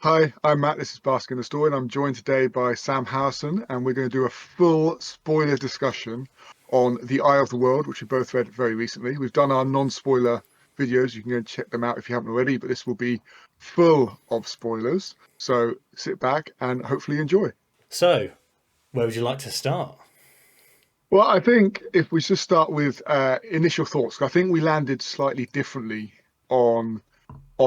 Hi, I'm Matt. This is Basking the Story, and I'm joined today by Sam Harrison, and we're going to do a full spoiler discussion on The Eye of the World, which we both read very recently. We've done our non-spoiler videos. You can go and check them out if you haven't already, but this will be full of spoilers. So sit back and hopefully enjoy. So, where would you like to start? Well, I think if we just start with initial thoughts, I think we landed slightly differently on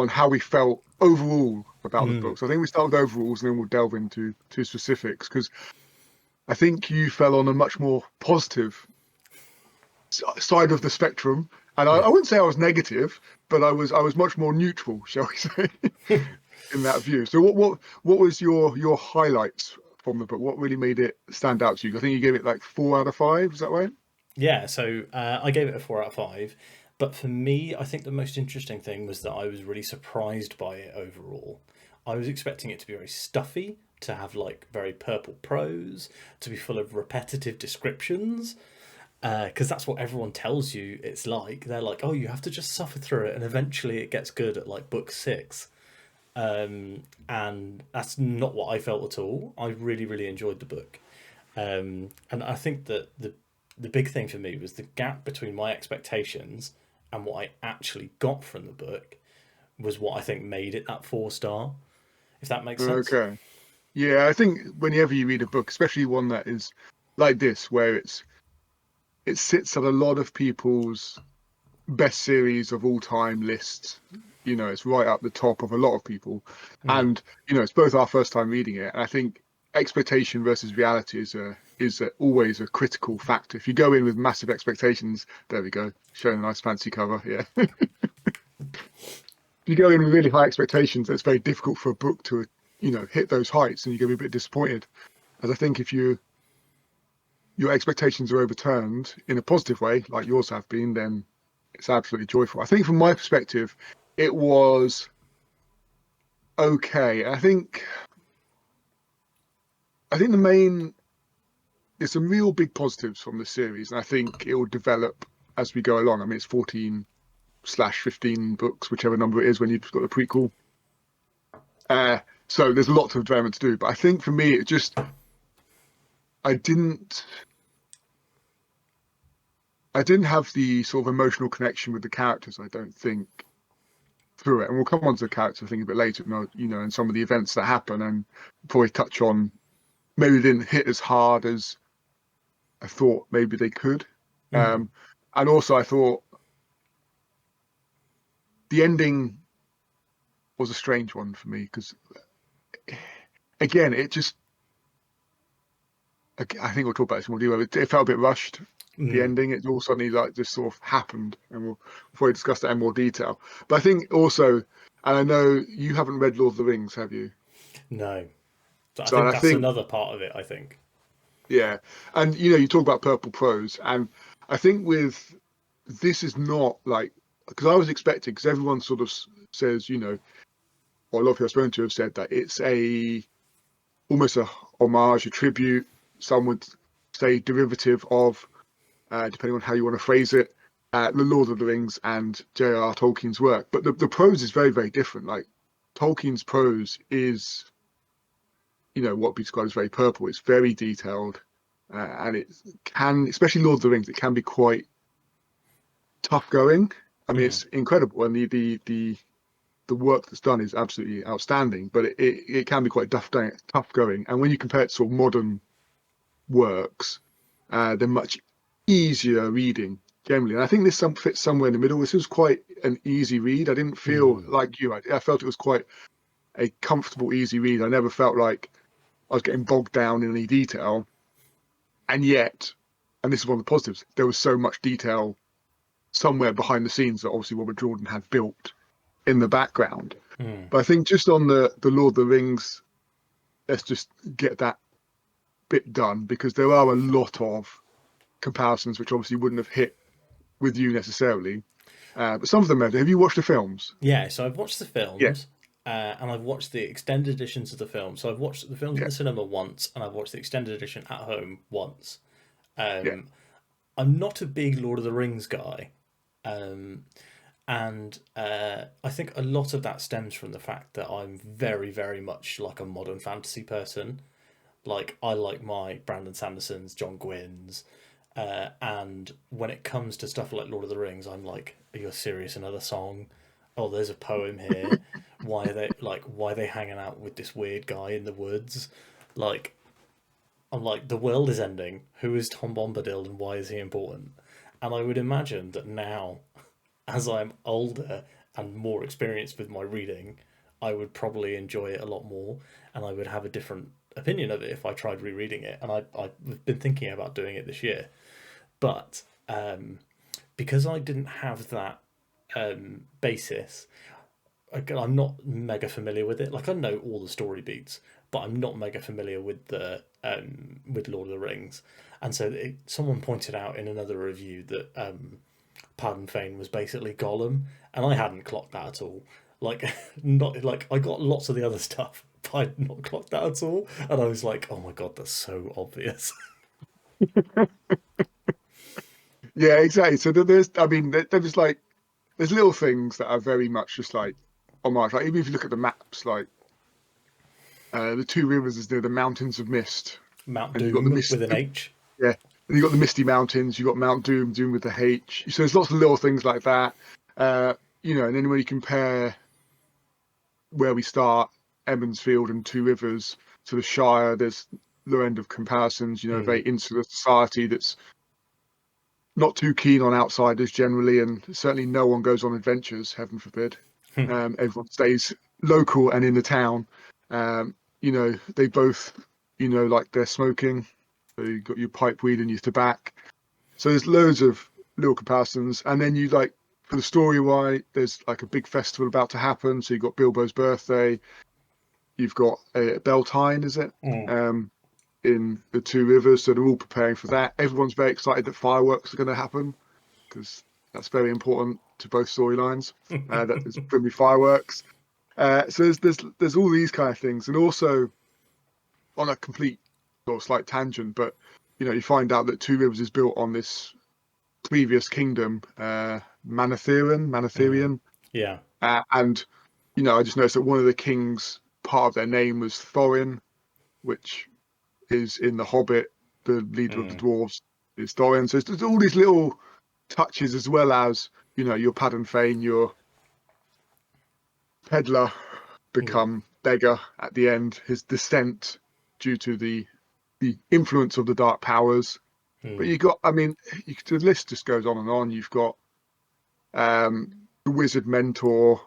how we felt overall about the Mm, book. So I think we start with overalls and then we'll delve into specifics because I think you fell on a much more positive side of the spectrum, and I yeah. wouldn't say I was negative, but I was much more neutral, shall we say, in that view. So what was your highlights from the book? What really made it stand out to you? I think you gave it like 4 out of 5. Is that right? Yeah, so I gave it a 4 out of 5. But for me, I think the most interesting thing was that I was really surprised by it overall. I was expecting it to be very stuffy, to have like very purple prose, to be full of repetitive descriptions, because that's what everyone tells you it's like. They're like, oh, you have to just suffer through it, and eventually it gets good at like book six. And that's not what I felt at all. I really, really enjoyed the book. And I think that the big thing for me was the gap between my expectations and what I actually got from the book was what I think made it that 4 star, if that makes sense. Okay. Yeah, I think whenever you read a book, especially one that is like this, where it sits at a lot of people's best series of all time lists. It's right up the top of a lot of people. Mm. And, it's both our first time reading it. And I think expectation versus reality always a critical factor. If you go in with massive expectations, there we go, showing a nice fancy cover. Yeah. If you go in with really high expectations, it's very difficult for a book to, hit those heights and you're going to be a bit disappointed. As I think if your expectations are overturned in a positive way, like yours have been, then it's absolutely joyful. I think from my perspective, it was okay. I think the main there's some real big positives from the series, and I think it will develop as we go along. I mean, it's 14/15 books, whichever number it is when you've got the prequel. Uh, so there's lots of development to do. But I think for me, I didn't I didn't have the sort of emotional connection with the characters. I don't think through it, and we'll come on to the character thing a bit later, and some of the events that happen, and probably touch on maybe they didn't hit as hard as I thought maybe they could. Mm. Um, and also, I thought the ending was a strange one for me because, again, I think we'll talk about this more detail. It felt a bit rushed. The Mm. ending, it all suddenly like just sort of happened, and we'll probably discuss that in more detail. But I think also, and I know you haven't read Lord of the Rings, have you? No. So I So, and think I that's think, another part of it, I think. yeah, and you talk about purple prose, and I think with this is not like because I was expecting because everyone sort of says, or a lot of people I've spoken to have said that it's a almost a homage, a tribute. Some would say derivative of, depending on how you want to phrase it, the Lord of the Rings and J.R.R. Tolkien's work. But the prose is very, very different. Like Tolkien's prose is, what we describe as very purple. It's very detailed, and it can, especially Lord of the Rings, it can be quite tough going. I mean, Mm. it's incredible, and the work that's done is absolutely outstanding. But it can be quite tough going. And when you compare it to sort of modern works, they're much easier reading generally. And I think fits somewhere in the middle. This was quite an easy read. I didn't feel Mm. like you. I felt it was quite a comfortable, easy read. I never felt like I was getting bogged down in any detail. And yet, and this is one of the positives, there was so much detail somewhere behind the scenes that obviously Robert Jordan had built in the background. Mm. But I think just on the Lord of the Rings, let's just get that bit done because there are a lot of comparisons which obviously wouldn't have hit with you necessarily. But some of them have. Have you watched the films? Yeah, so I've watched the Yeah, films, and I've watched the extended editions of the film. So I've watched the films in yeah, the cinema once, and I've watched the extended edition at home once. yeah. Um, I'm not a big Lord of the Rings guy, um, And I think a lot of that stems from the fact that I'm very, very much like a modern fantasy person. Like, I like my Brandon Sandersons, John Gwynns, and when it comes to stuff like Lord of the Rings, I'm like, are you serious? Another song? Oh, there's a poem here. Why are they hanging out with this weird guy in the woods? Like, I'm like, the world is ending. Who is Tom Bombadil and why is he important? And I would imagine that now, as I'm older and more experienced with my reading, I would probably enjoy it a lot more, and I would have a different opinion of it if I tried rereading it. And I've been thinking about doing it this year, but because I didn't have that basis, I'm not mega familiar with it. Like, I know all the story beats, but I'm not mega familiar with the with Lord of the Rings. And so someone pointed out in another review that Padan Fain was basically Gollum, and I hadn't clocked that at all. Like, not like I got lots of the other stuff, but I'd not clocked that at all. And I was like, oh my god, that's so obvious. Yeah, exactly. So there's, I mean, there's like there's little things that are very much just like on my like even if you look at the maps, like the two rivers is near the mountains of mist, Mount and you've got the Doom mist. with an H. Yeah, and you've got the Misty Mountains. You've got Mount Doom, Doom with the H. So there's lots of little things like that. And then when you compare where we start, Emmonsfield and Two Rivers to the Shire, there's low end of comparisons. A very Mm. insular society that's not too keen on outsiders generally, and certainly no one goes on adventures, heaven forbid. Everyone stays local and in the town. They both, like they're smoking. So you've got your pipe weed and your tobacco. So there's loads of little comparisons. And then you like, for the story, why there's like a big festival about to happen. So you've got Bilbo's birthday. You've got Beltane, is it? Mm. In the Two Rivers. So they're all preparing for that. Everyone's very excited that fireworks are going to happen because that's very important to both storylines. That there's going to be fireworks. So there's all these kind of things. And also on a complete or slight tangent, but you find out that Two Rivers is built on this previous kingdom, Mm. Manatherian, Yeah. and I just noticed that one of the kings, part of their name was Thorin, which is in The Hobbit. The leader of the Mm. dwarves is Thorin. So there's all these little touches, as well as your Padan Fain, your peddler, Mm. become beggar at the end. His descent due to the influence of the dark powers. But Mm. you got, I mean, the list just goes on and on. You've got the wizard mentor,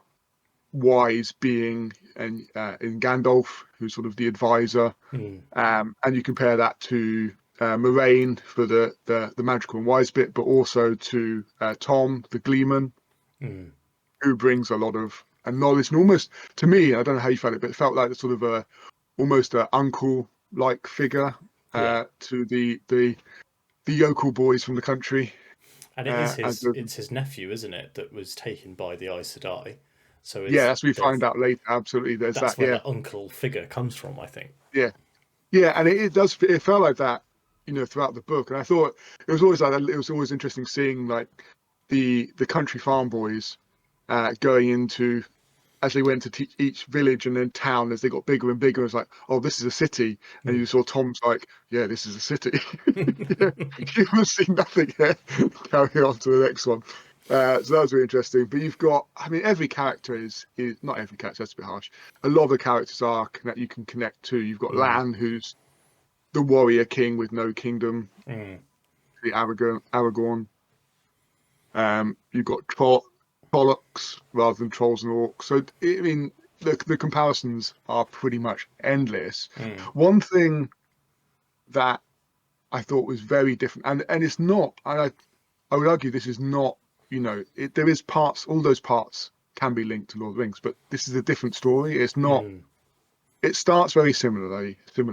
wise being, and in Gandalf, who's sort of the advisor, Mm. and you compare that to Moraine for the magical and wise bit, but also to Tom, the gleeman, Mm. who brings a lot of knowledge. And almost, to me, I don't know how you felt it, but it felt like a sort of almost an uncle-like figure Yeah. to the yokel boys from the country. And it is As it's his nephew, isn't it, that was taken by the Aes Sedai. So Yeah, it's that's what we there's find out later. Absolutely, there's that's that. where Yeah, the uncle figure comes from, I think. yeah, yeah, and it does. It felt like that, throughout the book. And I thought it was always like that. It was always interesting seeing like the country farm boys going into as they went to teach each village and then town as they got bigger and bigger. It was like, oh, this is a city, and you Mm. saw Tom's like, yeah, this is a city. Yeah, you haven't seen nothing yet. Carry on to the next one. So that was really interesting. But you've got, I mean, every character is not every character. That's a bit harsh. A lot of the characters are you can connect to. You've got Mm. Lan, who's the warrior king with no kingdom, Mm. the Aragorn. You've got Trollocs rather than trolls and orcs. So I mean, the comparisons are pretty much endless. Mm. One thing that I thought was very different, and it's not. And I would argue this is not. There is parts. All those parts can be linked to Lord of the Rings, but this is a different story. It's not. Mm. It starts very similarly. So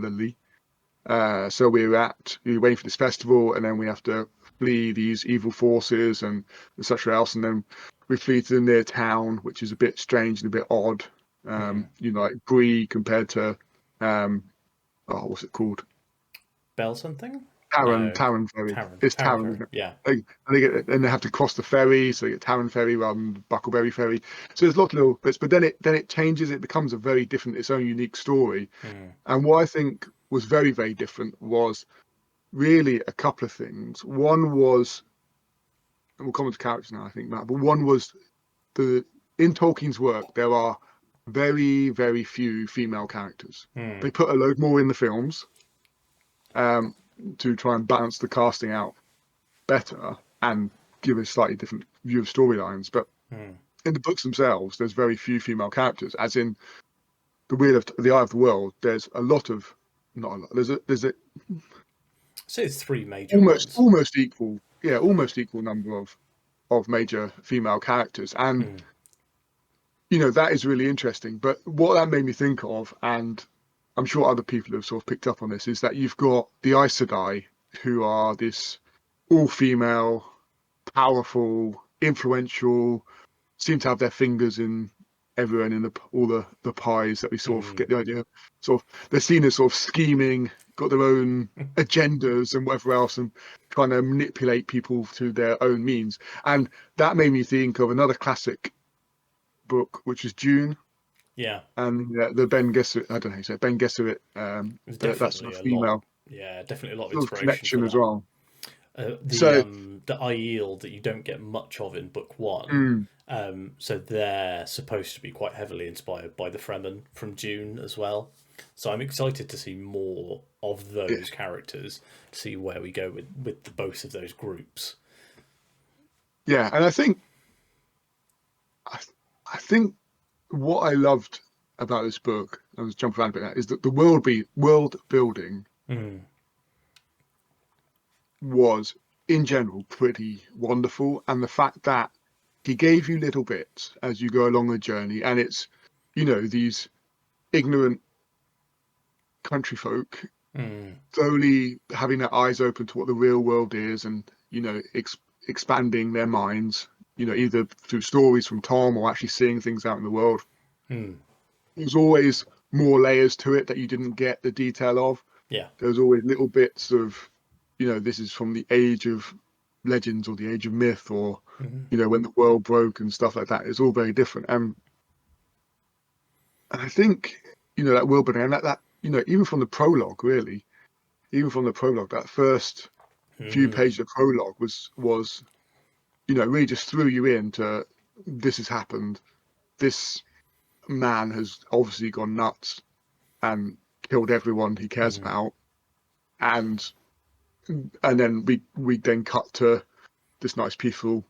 we're waiting for this festival, and then we have to flee these evil forces and such else, and then we flee to the near town, which is a bit strange and a bit odd. Mm. Like Bree compared to what's it called? Bell something? Taran, No, Taran ferry. Taran. It's Taran Taran, Ferry. isn't it? Yeah. And they have to cross the ferry, so they get Taran ferry rather than Buckleberry ferry. So there's a lot of little bits, but then it changes. It becomes a very different, its own unique story. Mm. And what I think was very, very different was really a couple of things. One was, and we'll come on to characters now, I think, Matt, but one was the in Tolkien's work, there are very, very few female characters. Mm. They put a load more in the films um, to try and balance the casting out better and give a slightly different view of storylines. But Mm. in the books themselves, there's very few female characters. As in the Eye of the World, there's a lot of not a lot. There's a So it's three major almost ones. almost equal, yeah, almost equal number of major female characters, and Mm. that is really interesting. But what that made me think of, and I'm sure other people have sort of picked up on this, is that you've got the Aes Sedai, who are this all-female, powerful, influential, seem to have their fingers in everyone in all the pies that we sort of Mm. get the idea. Sort of they're seen as sort of scheming, got their own agendas and whatever else, and trying to manipulate people to their own means. And that made me think of another classic book, which is Dune, Yeah. and the Ben Gesserit. I don't know how you say it, Ben Gesserit. There's That sort definitely of a lot. female Yeah, definitely a lot of sort of inspiration for connection as that. well. The So, the Aiel that you don't get much of in book one. mm, So they're supposed to be quite heavily inspired by the Fremen from Dune as well. So I'm excited to see more of yeah, those characters, see where we go with both of those groups. yeah, and I, I think what I loved about this book, I was jumping around a bit now, is that the world building Mm. was in general pretty wonderful, and the fact that he gave you little bits as you go along the journey, and it's these ignorant country folk Mm. slowly having their eyes open to what the real world is, and expanding their minds, either through stories from Tom or actually seeing things out in the world. Mm. There's always more layers to it that you didn't get the detail of. Yeah. There's always little bits of, this is from the age of legends or the age of myth, or Mm. when the world broke and stuff like that. It's all very different. And I think, that world building, and that even from the prologue, really, even from the prologue, that first few Mm. pages of prologue was really just threw you into, this has happened. This man has obviously gone nuts and killed everyone he cares Mm. about, and then we then cut to this nice peaceful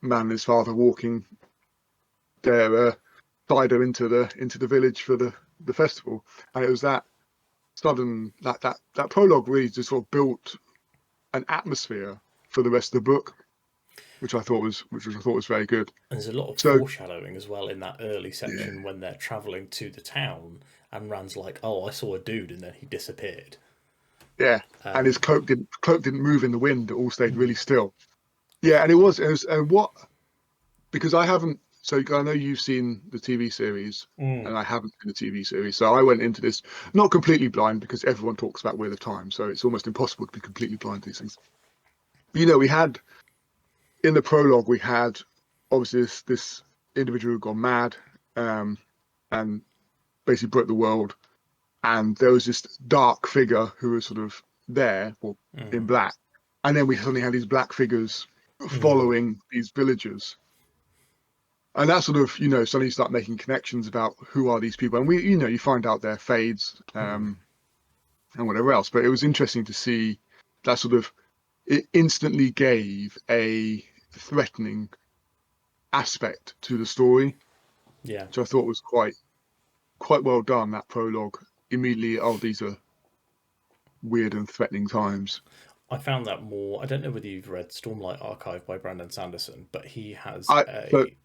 man and his father walking their cider into the village for the festival. And it was that sudden that prologue really just sort of built an atmosphere for the rest of the book, which I thought was very good. And there's a lot of So foreshadowing as well in that early yeah, section when they're traveling to the town, and Rand's like, "Oh, I saw a dude," and then he disappeared. yeah, and his Um, cloak didn't move in the wind; it all stayed really mm. still. Yeah, and it was and what because I haven't. So I know you've seen the TV series, Mm. and I haven't seen the TV series. So I went into this not completely blind, because everyone talks about Wheel of Time, so it's almost impossible to be completely blind to these things. We had in the prologue, we had obviously this individual who had gone mad, um, and basically broke the world, and there was this dark figure who was sort of there, or in Mm. black, and then we suddenly had these black figures Mm. following these villagers. And that sort of, suddenly you start making connections about who are these people, and you find out their fades, Mm. and whatever else. But it was interesting to see that sort of it instantly gave a threatening aspect to the story, Yeah. which I thought was quite well done. That prologue immediately, oh, these are weird and threatening times. I found that more. I don't know whether you've read Stormlight Archive by Brandon Sanderson, but he has I so a.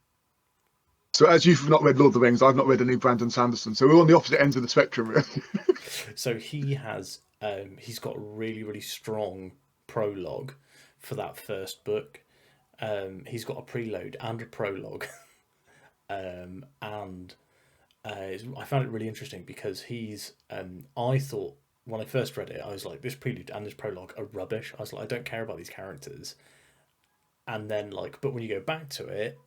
so as you've not read Lord of the Rings, I've not read any Brandon Sanderson, so we're on the opposite ends of the spectrum, really. So he has. He's got a really, really strong prologue for that first book. He's got a preload and a prologue, and I found it really interesting because he's. I thought when I first read it, I was like, this prelude and this prologue are rubbish. I was like, I don't care about these characters. And then like, but when you go back to it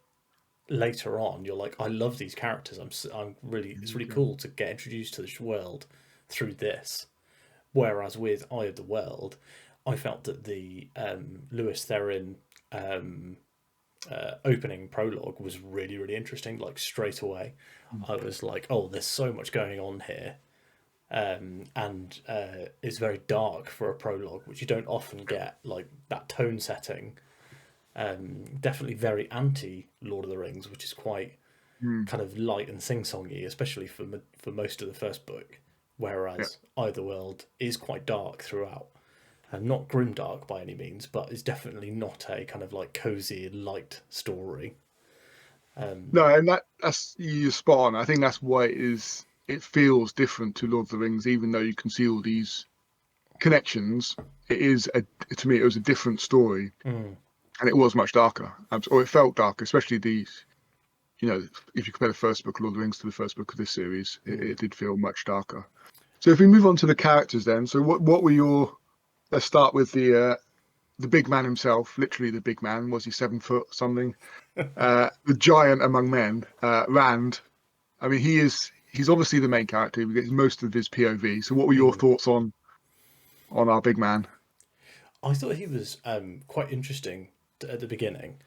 later on, you're like, I love these characters. I'm really, it's really cool to get introduced to this world through this. Whereas with Eye of the World, I felt that the Lewis Therin opening prologue was really, really interesting. Like straight away, I was like, oh, there's so much going on here. And it's very dark for a prologue, which you don't often get, like that tone setting. Definitely very anti Lord of the Rings, which is quite kind of light and sing-songy, especially for most of the first book. Yeah. Whereas Eye of the World is quite dark throughout, and not grimdark by any means, but is definitely not a kind of like cozy, light story. No, and that's you're spot on. I think that's why it feels different to Lord of the Rings, even though you can see all these connections. It is to me, it was a different story, Mm. and it was much darker, or it felt darker, especially these. If you compare the first book of Lord of the Rings to the first book of this series, it did feel much darker. So if we move on to the characters, then, so what were your? Let's start with the big man himself. Literally, the big man. Was he 7 foot something? The giant among men, Rand. I mean, he's obviously the main character. We get most of his POV. So, what were your thoughts on our big man? I thought he was quite interesting at the beginning,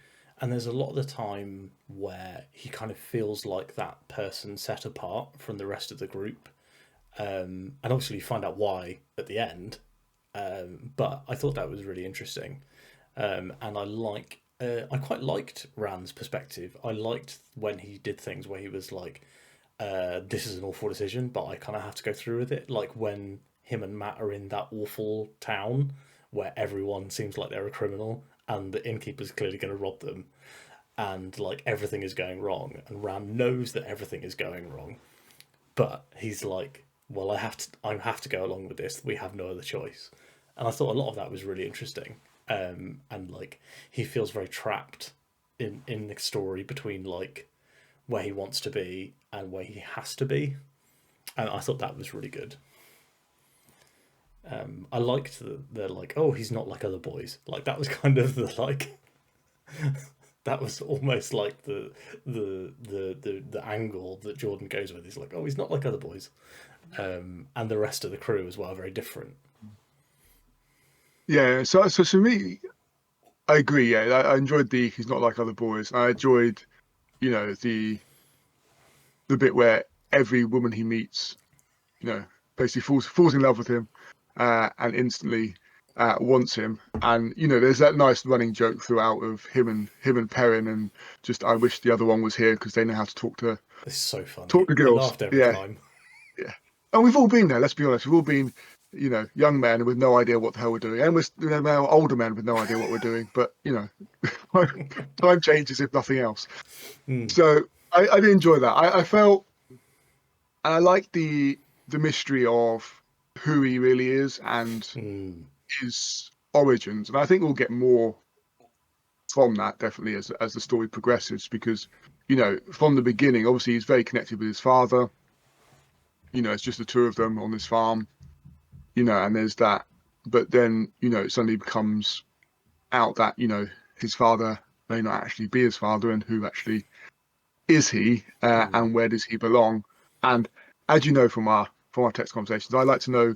and there's a lot of the time where he kind of feels like that person set apart from the rest of the group, and obviously you find out why at the end. But I thought that was really interesting, and I quite liked Rand's perspective. I liked when he did things where he was like, "This is an awful decision, but I kind of have to go through with it." Like when him and Matt are in that awful town where everyone seems like they're a criminal, and the innkeeper's clearly going to rob them, and like everything is going wrong, and Rand knows that everything is going wrong, but he's like, well, I have to go along with this. We have no other choice. And I thought a lot of that was really interesting. And like he feels very trapped in the story between like where he wants to be and where he has to be. And I thought that was really good. I liked the like, oh, he's not like other boys. Like that was kind of the like that was almost like the angle that Jordan goes with. He's like, oh, he's not like other boys. And the rest of the crew as well, very different. Yeah. So for me, I agree. Yeah, I enjoyed he's not like other boys. I enjoyed, the bit where every woman he meets, basically falls in love with him, and instantly wants him. And there's that nice running joke throughout of him and Perrin, and just I wish the other one was here because they know how to It's so funny. talk to I girls. laughed every Yeah, time. yeah. And we've all been there. Let's be honest. We've all been, young men with no idea what the hell we're doing, and we're now older men with no idea what we're doing. But time changes if nothing else. Mm. So I did enjoy that. I felt, and I liked the mystery of who he really is and Mm. his origins, and I think we'll get more from that definitely as the story progresses, because from the beginning, obviously he's very connected with his father. It's just the two of them on this farm. And there's that, but then it suddenly becomes out that his father may not actually be his father, and who actually is he, Mm. and where does he belong? And as you know from our text conversations, I like to know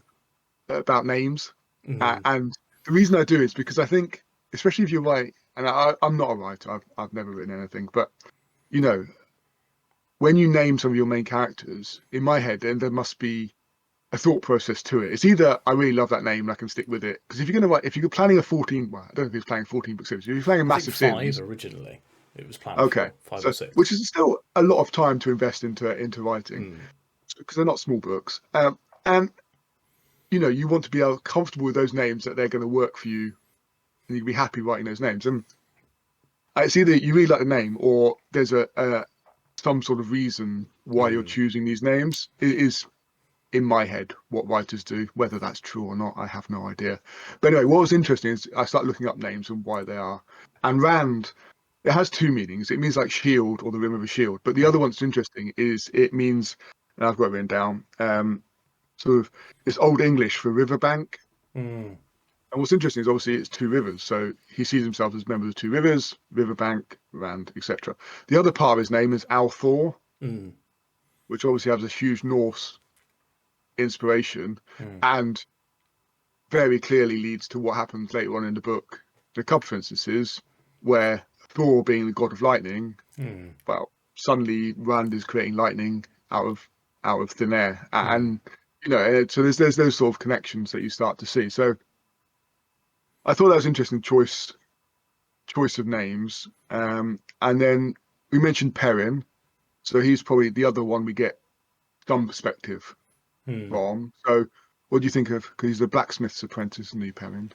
about names, Mm. and the reason I do is because I think, especially if you write, and I'm not a writer, I've never written anything, but you know, when you name some of your main characters, in my head, then there must be a thought process to it. It's either I really love that name and I can stick with it, because if you're going to write, if you're planning a 14, well, I don't know if he's planning 14 book series. If you're planning a I think massive five series, originally. It was planned okay, for five or so six. which is still a lot of time to invest into writing, Mm. because they're not small books, and you want to be comfortable with those names, that they're going to work for you, and you can be happy writing those names. And it's either you really like the name, or there's a some sort of reason why you're Mm. choosing these names. It is in my head what writers do. Whether that's true or not, I have no idea. But anyway, what was interesting is I started looking up names and why they are. And Rand, it has two meanings. It means like shield, or the rim of a shield. But the other Mm. one's interesting is it means, and I've got it written down. sort of it's Old English for riverbank. Mm. And what's interesting is obviously it's two rivers, so he sees himself as member of two rivers, riverbank, Rand, etc. The other part of his name is Althor, Mm. which obviously has a huge Norse inspiration, Mm. and very clearly leads to what happens later on in the book. There are a couple of instances where Thor, being the god of lightning, Mm. well, suddenly Rand is creating lightning out of thin air, Mm. and so there's those sort of connections that you start to see. So I thought that was interesting choice of names. And then we mentioned Perrin, so he's probably the other one we get some perspective Mm. from. So what do you think of? Because he's the blacksmith's apprentice, isn't he, Perrin?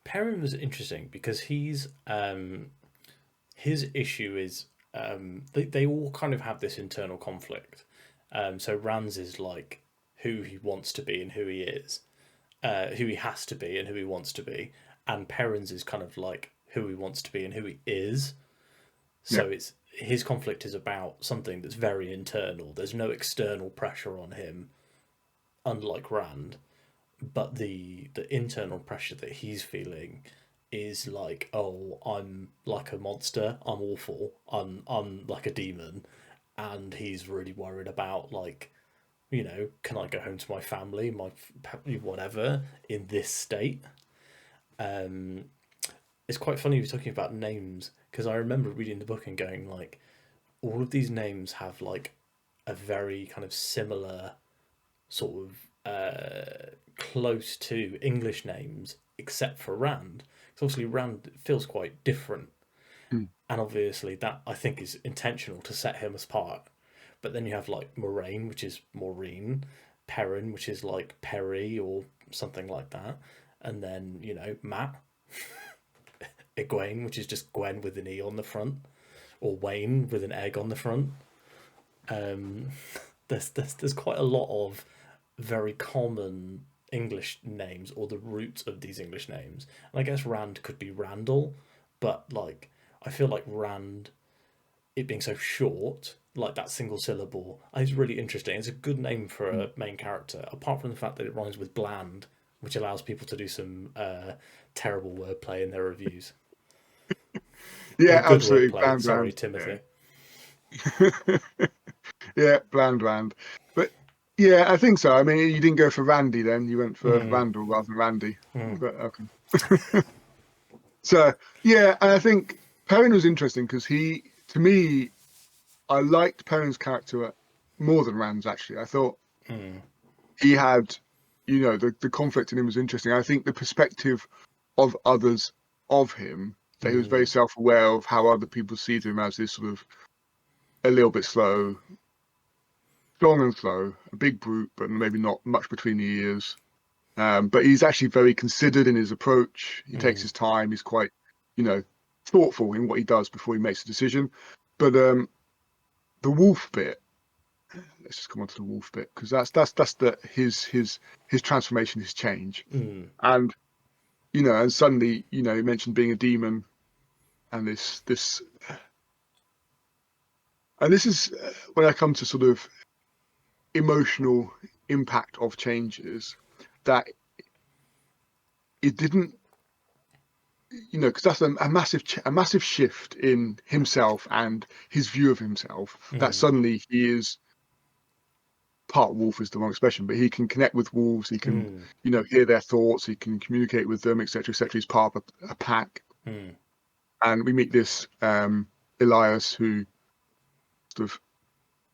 Perrin was interesting because his issue is they all kind of have this internal conflict. So Rand's is like who he wants to be and who he is, who he has to be and who he wants to be, and Perrin's is kind of like who he wants to be and who he is. Yeah, So it's his conflict is about something that's very internal. There's no external pressure on him, unlike Rand. But the internal pressure that he's feeling is like, oh, I'm like a monster. I'm awful. I'm like a demon, and he's really worried about like, can I go home to my family, my whatever in this state? Um, it's quite funny you're talking about names because I remember reading the book and going like, all of these names have like a very kind of similar sort of close to English names, except for Rand. Because obviously Rand feels quite different, mm, and obviously that I think is intentional to set him apart. But then you have like Moraine, which is Maureen, Perrin, which is like Perry or something like that, and then Matt, Egwene, which is just Gwen with an E on the front, or Wayne with an egg on the front. Um, there's quite a lot of very common English names or the roots of these English names. And I guess Rand could be Randall, but like I feel like Rand, it being so short, like that single syllable, is really interesting. It's a good name for mm. a main character, apart from the fact that it rhymes with bland, which allows people to do some terrible wordplay in their reviews. Yeah, Or good absolutely, wordplay, bland sorry, Rand. Timothy. Yeah, yeah, bland Rand. But yeah, I think so. I mean, you didn't go for Randy then; you went for Mm, Randall rather than Randy. mm, But okay. So yeah, and I think Perrin was interesting because to me, I liked Perrin's character more than Rand's actually. I thought mm, he had, the conflict in him was interesting. I think the perspective of others of him, that he was very mm, self-aware of how other people see him as this sort of a little bit slow, strong and slow, a big brute, but maybe not much between the ears. But he's actually very considered in his approach. He takes mm, his time. He's quite, you know, thoughtful in what he does before he makes a decision. But the wolf bit, let's just come on to the wolf bit because that's the his transformation, his change, mm, and and suddenly, you mentioned being a demon and this is when I come to sort of emotional impact of changes that it didn't, because that's a massive shift in himself and his view of himself. That mm, suddenly he is part wolf is the wrong expression, but he can connect with wolves. He can, mm, hear their thoughts. He can communicate with them, etc., etc. He's part of a pack, mm, and we meet this Elias who sort of,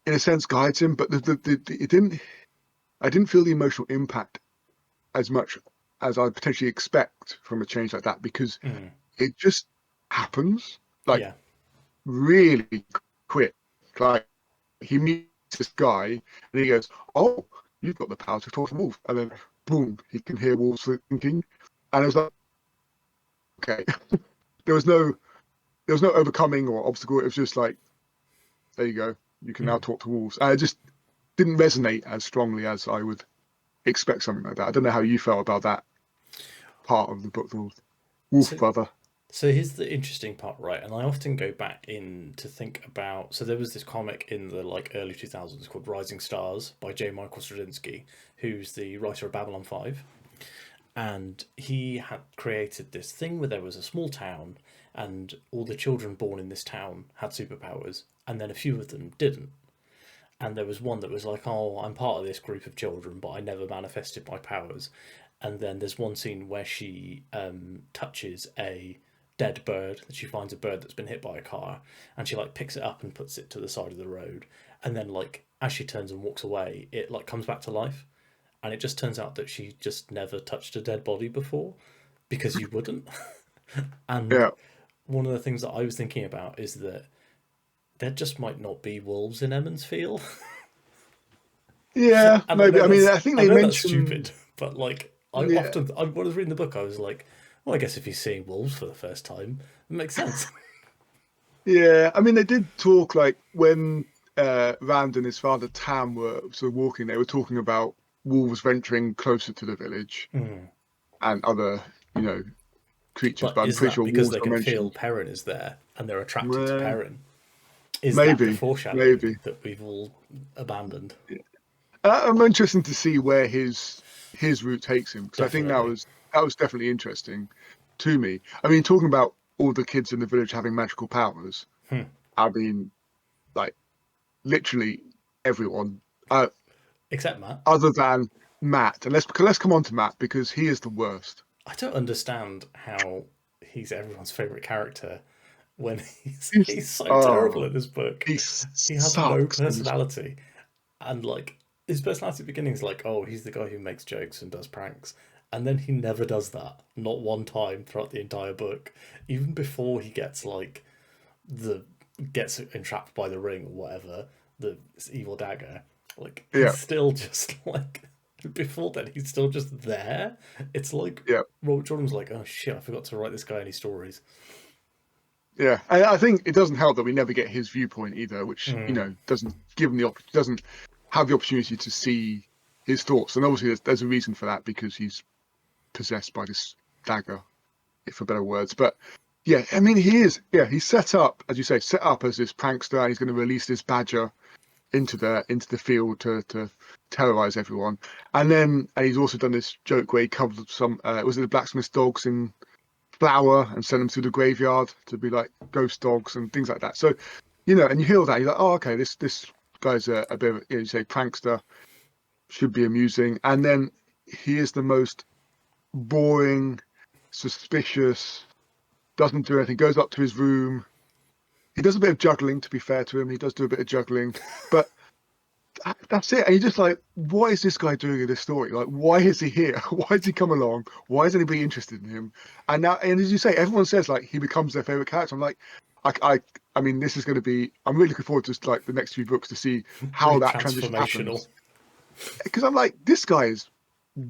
in a sense, guides him. But it didn't. I didn't feel the emotional impact as much as I'd potentially expect from a change like that because mm. it just happens like Yeah. really quick. Like he meets this guy and he goes, "Oh, you've got the power to talk to wolves," and then boom, he can hear wolves thinking, and it was like, okay, there was no overcoming or obstacle. It was just like, there you go, you can now Mm. talk to wolves. And it just didn't resonate as strongly as I would expect something like that. I don't know how you felt about that part of the book, the Wolf So Brother. So here's the interesting part, right? And I often go back in to think about. So there was this comic in the like early 2000s called Rising Stars by J. Michael Straczynski, who's the writer of Babylon 5. And he had created this thing where there was a small town, and all the children born in this town had superpowers, and then a few of them didn't. And there was one that was like, "Oh, I'm part of this group of children, but I never manifested my powers." And then there's one scene where she touches a dead bird. That she finds a bird that's been hit by a car, and she like picks it up and puts it to the side of the road. And then like as she turns and walks away, it like comes back to life. And it just turns out that she just never touched a dead body before, because you wouldn't. And Yeah, one of the things that I was thinking about is that there just might not be wolves in Emmonsfield. yeah, And maybe. I mean, I think I they know that's mentioned. stupid, but like Yeah, when I was reading the book, I was like, well, I guess if he's seeing wolves for the first time, it makes sense. yeah. I mean, they did talk like when Rand and his father Tam were sort of walking. They were talking about wolves venturing closer to the village Mm. and other, you know, creatures. But But I'm is pretty that sure because wolves they were can feel mentioned. Perrin is there and they're attracted to Well, Perrin? Is that the maybe, foreshadowing maybe. that we've all abandoned? I'm interested to see where his route takes him because I think Definitely. that was definitely interesting to me. I mean, talking about all the kids in the village having magical powers. Hmm. I mean, like literally everyone, uh, Except Matt. other than Matt. And let's come on to Matt because he is the worst. I don't understand how he's everyone's favourite character when He's he's so terrible oh, in this book. he He has no sucks in this. personality. And like his personality at the beginning is like, oh, he's the guy who makes jokes and does pranks. And then he never does that. Not one time throughout the entire book. Even before he gets like the gets entrapped by the ring or whatever, the evil dagger. Like Yeah, he's still just like before then he's still just there. It's like yeah, Robert Jordan's like, oh shit, I forgot to write this guy any stories. yeah. And I think it doesn't help that we never get his viewpoint either, which Mm. doesn't give him doesn't have the opportunity to see his thoughts. And obviously, there's a reason for that because he's possessed by this dagger, if for better words. But yeah, I mean, he is. Yeah, he's set up, as you say, set up as this prankster, and he's going to release this badger into the field to terrorize everyone. And he's also done this joke where he covered some was it the blacksmith's dogs in flour and sent them through the graveyard to be like ghost dogs and things like that. So, and you hear all that, you're like, oh, okay, this guy's a bit of you say prankster, should be amusing. And then he is the most boring, suspicious, doesn't do anything, goes up to his room. He does a bit of juggling, to be fair to him. He does do a bit of juggling, but that's it. And you're just like, what is this guy doing in this story? Like, why is he here? Why has he come along? Why is anybody interested in him? And now, and as you say, everyone says like he becomes their favorite character. I'm like, I mean, this is going to be. I'm really looking forward to like the next few books to see how Really that transition transformational. happens. Because I'm like, this guy is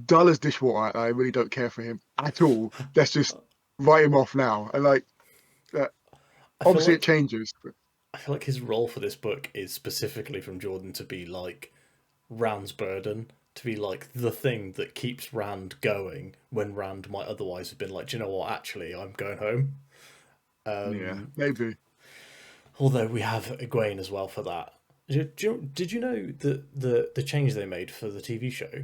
dull as dishwater. I really don't care for him at all. Let's just write him off now. And like, uh, I feel obviously it like changes. But I feel like his role for this book is specifically from Jordan to be like Rand's burden, to be like the thing that keeps Rand going when Rand might otherwise have been like, do you know what? Actually, I'm going home. yeah, maybe. Although we have Egwene as well for that. Did you know that the change they made for the TV show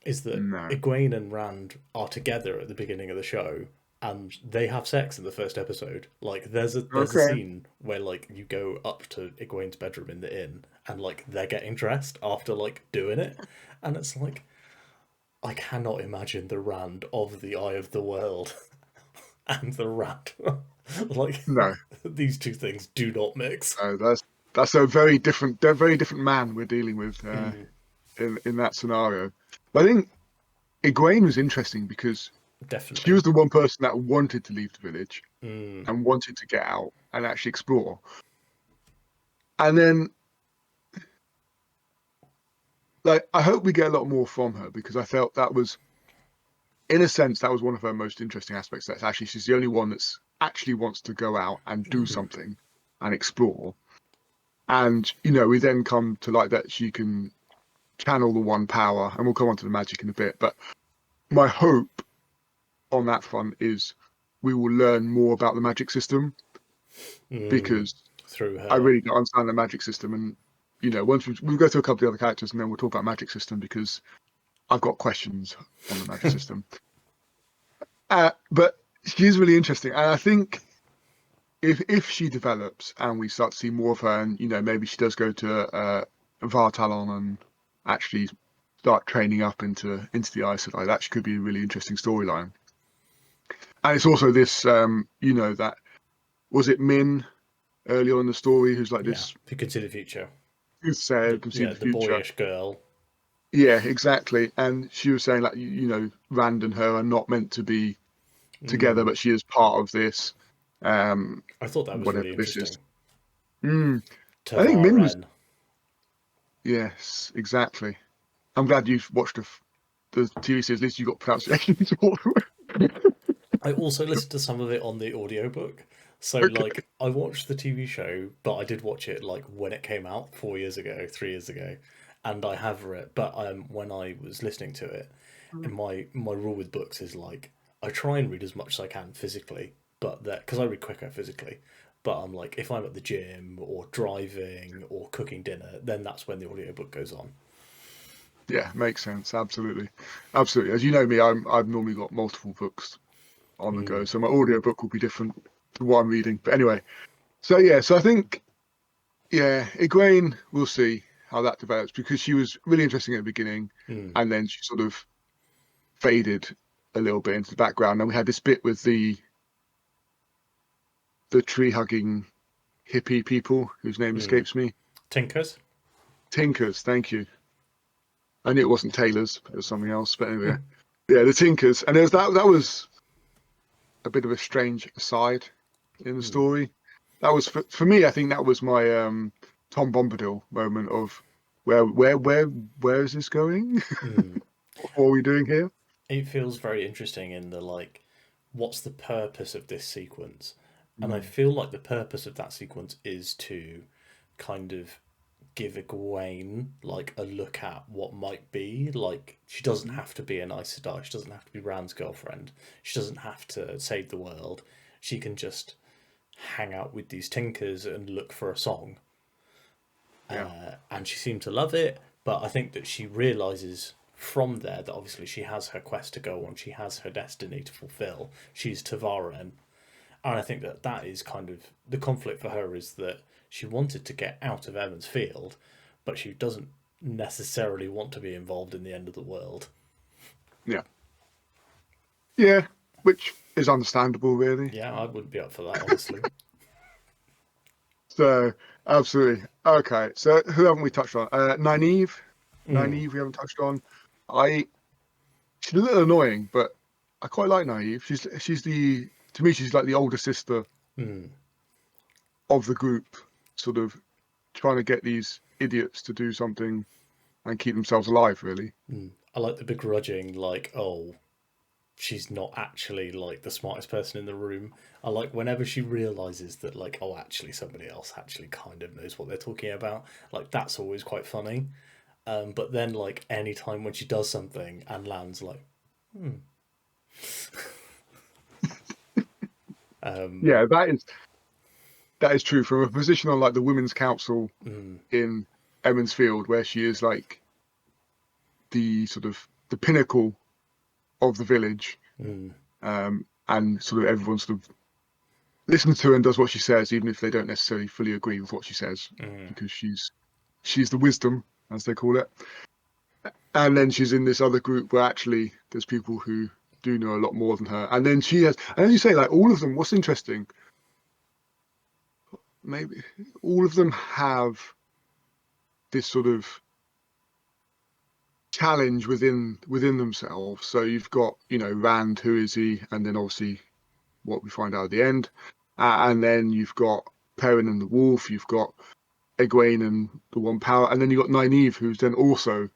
is that No. Egwene and Rand are together at the beginning of the show and they have sex in the first episode. Like there's a Okay. scene where like you go up to Egwene's bedroom in the inn and like they're getting dressed after like doing it, and it's like I cannot imagine the Rand of the Eye of the World and the Rand like No. these two things do not mix. That's a very different man we're dealing with Mm, in that scenario. But I think Egwene was interesting because she definitely. was the one person that wanted to leave the village Mm, and wanted to get out and actually explore. And then, like, I hope we get a lot more from her because I felt that was, in a sense, that was one of her most interesting aspects. That's actually she's the only one that's actually wants to go out and do something and explore. And we then come to like that she can channel the one power, and we'll come on to the magic in a bit. But my hope on that front is we will learn more about the magic system, because through I her. really don't understand the magic system. And once we'll go through a couple of the other characters, and then we'll talk about magic system, because I've got questions on the magic system. But she is really interesting, and I think if she develops and we start to see more of her, and maybe she does go to Vartalon and actually start training up into the Aes Sedai, that could be a really interesting storyline. And it's also this, that was it Min early on in the story who's like this, Who can see the future. who said can see the The future. boyish girl. Yeah, exactly. And she was saying like Rand and her are not meant to be together, but she is part of this. I thought that was Whatever really this is. interesting. I think Min was. Tavaren. Yes, exactly. I'm glad you've watched the TV series. At least you got pronunciations all the way. I also listened to some of it on the audiobook. So, Okay. I watched the TV show, but I did watch it, when it came out 4 years ago, 3 years ago. And I have read, but when I was listening to it, and my rule with books is, I try and read as much as I can physically, but that, because I read quicker physically. But I'm like, if I'm at the gym or driving or cooking dinner, then that's when the audiobook goes on. Yeah, makes sense. Absolutely, absolutely. As you know me, I've normally got multiple books on the go, so my audio book will be different to what I'm reading. But anyway, so yeah, so I think Egwene, we'll see how that develops, because she was really interesting at the beginning, and then she sort of faded a little bit into the background. And we had this bit with the tree hugging hippie people whose name escapes me. Tinkers? Tinkers, thank you. I knew it wasn't Taylor's, it was something else. But anyway, yeah, the Tinkers, and there was that was a bit of a strange aside in the story. That was for me. I think that was my Tom Bombadil moment of where is this going? What are we doing here? It feels very interesting in the, what's the purpose of this sequence? And I feel like the purpose of that sequence is to kind of give Egwene a look at what might be. She doesn't have to be an Aes Sedai. She doesn't have to be Rand's girlfriend. She doesn't have to save the world. She can just hang out with these tinkers and look for a song. And she seemed to love it, but I think that she realizes from there that obviously she has her quest to go on. She has her destiny to fulfill. She's Tavaren. And I think that is kind of the conflict for her, is that she wanted to get out of Emond's Field, but she doesn't necessarily want to be involved in the end of the world. Yeah. Yeah, which is understandable, really. Yeah, I wouldn't be up for that, honestly. So, absolutely. Okay, so who haven't we touched on? Nynaeve. Nynaeve we haven't touched on. She's a little annoying, but I quite like Nynaeve. To me, she's like the older sister of the group, sort of trying to get these idiots to do something and keep themselves alive, really. I like the begrudging, she's not actually the smartest person in the room. I like whenever she realizes that actually somebody else actually kind of knows what they're talking about. That's always quite funny. But then any time when she does something and lands Yeah, that is true from a position on the Women's Council in Emond's Field, where she is the sort of the pinnacle of the village, and sort of everyone sort of listens to her and does what she says, even if they don't necessarily fully agree with what she says, because she's the wisdom, as they call it. And then she's in this other group where actually there's people who do know a lot more than her. And then she has, and as you say, all of them, what's interesting, maybe all of them have this sort of challenge within themselves. So you've got, Rand, who is he? And then obviously what we find out at the end. And then you've got Perrin and the Wolf, you've got Egwene and the One Power, and then you've got Nynaeve, who's then also,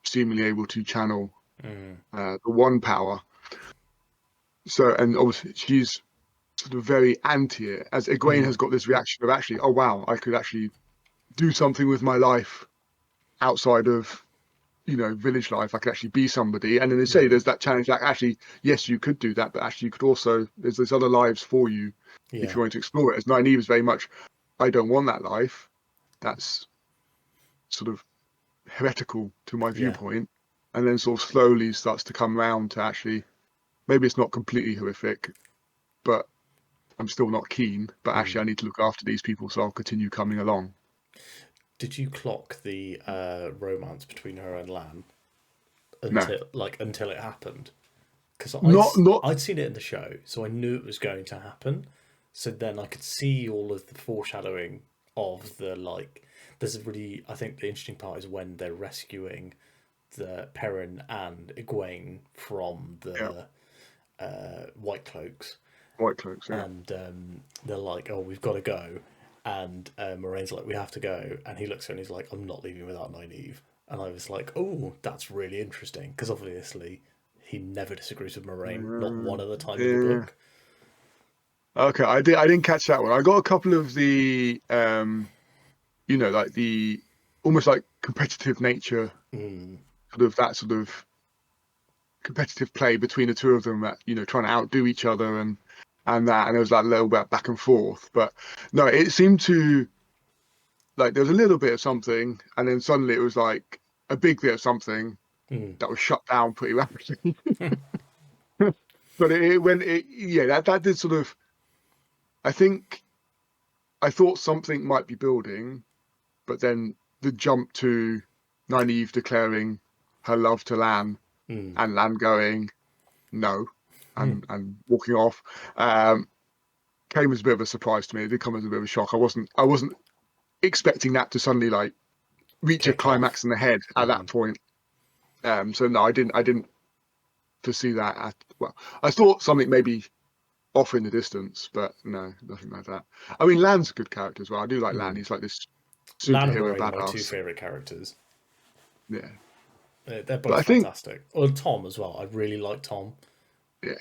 seemingly able to channel the One Power. So, and obviously she's sort of very anti it, as Egwene has got this reaction of actually, oh wow, I could actually do something with my life outside of village life. I could actually be somebody. And then they say there's that challenge that actually, yes, you could do that, but actually you could also, there's other lives for you if Yeah. you want to explore it. As Nynaeve is very much, I don't want that life. That's sort of heretical to my Yeah. viewpoint. And then sort of slowly starts to come round to actually, maybe it's not completely horrific, but I'm still not keen. But actually, I need to look after these people, so I'll continue coming along. Did you clock the romance between her and Lan No, until it happened? Because not I'd seen it in the show, so I knew it was going to happen. So then I could see all of the foreshadowing of the like. There's a really, I think the interesting part is when they're rescuing the Perrin and Egwene from yeah, the White Cloaks, white cloaks. Yeah. and they're like, "Oh, we've got to go," and Moraine's like, "We have to go," and he looks at her and he's like, "I'm not leaving without Nynaeve," and I was like, "Oh, that's really interesting," because obviously he never disagrees with Moraine, not one other time in the Yeah. book. Okay, I didn't catch that one. I got a couple of the like the almost like competitive nature, Mm, that sort of competitive play between the two of them, that trying to outdo each other, and there was that little bit back and forth. But no, it seemed to, like, there was a little bit of something, and then suddenly it was like a big bit of something mm. that was shut down pretty rapidly. But yeah, that did sort of, I think, I thought something might be building, but then the jump to Nynaeve declaring her love to Lan, Mm. and Lan going no, and walking off, um, came as a bit of a surprise to me. It did come as a bit of a shock. I wasn't expecting that to suddenly like reach a Kick climax off. in the head at that Mm. point. So no, I didn't foresee that. Well, I thought something maybe off in the distance, but no, nothing like that. I mean, Lan's a good character as well. I do like Lan. Mm. He's like this Lan and superhero Moraine are my two badass. favourite characters. Yeah, They're but both I think, fantastic. Or Tom as well. I really like Tom. yeah,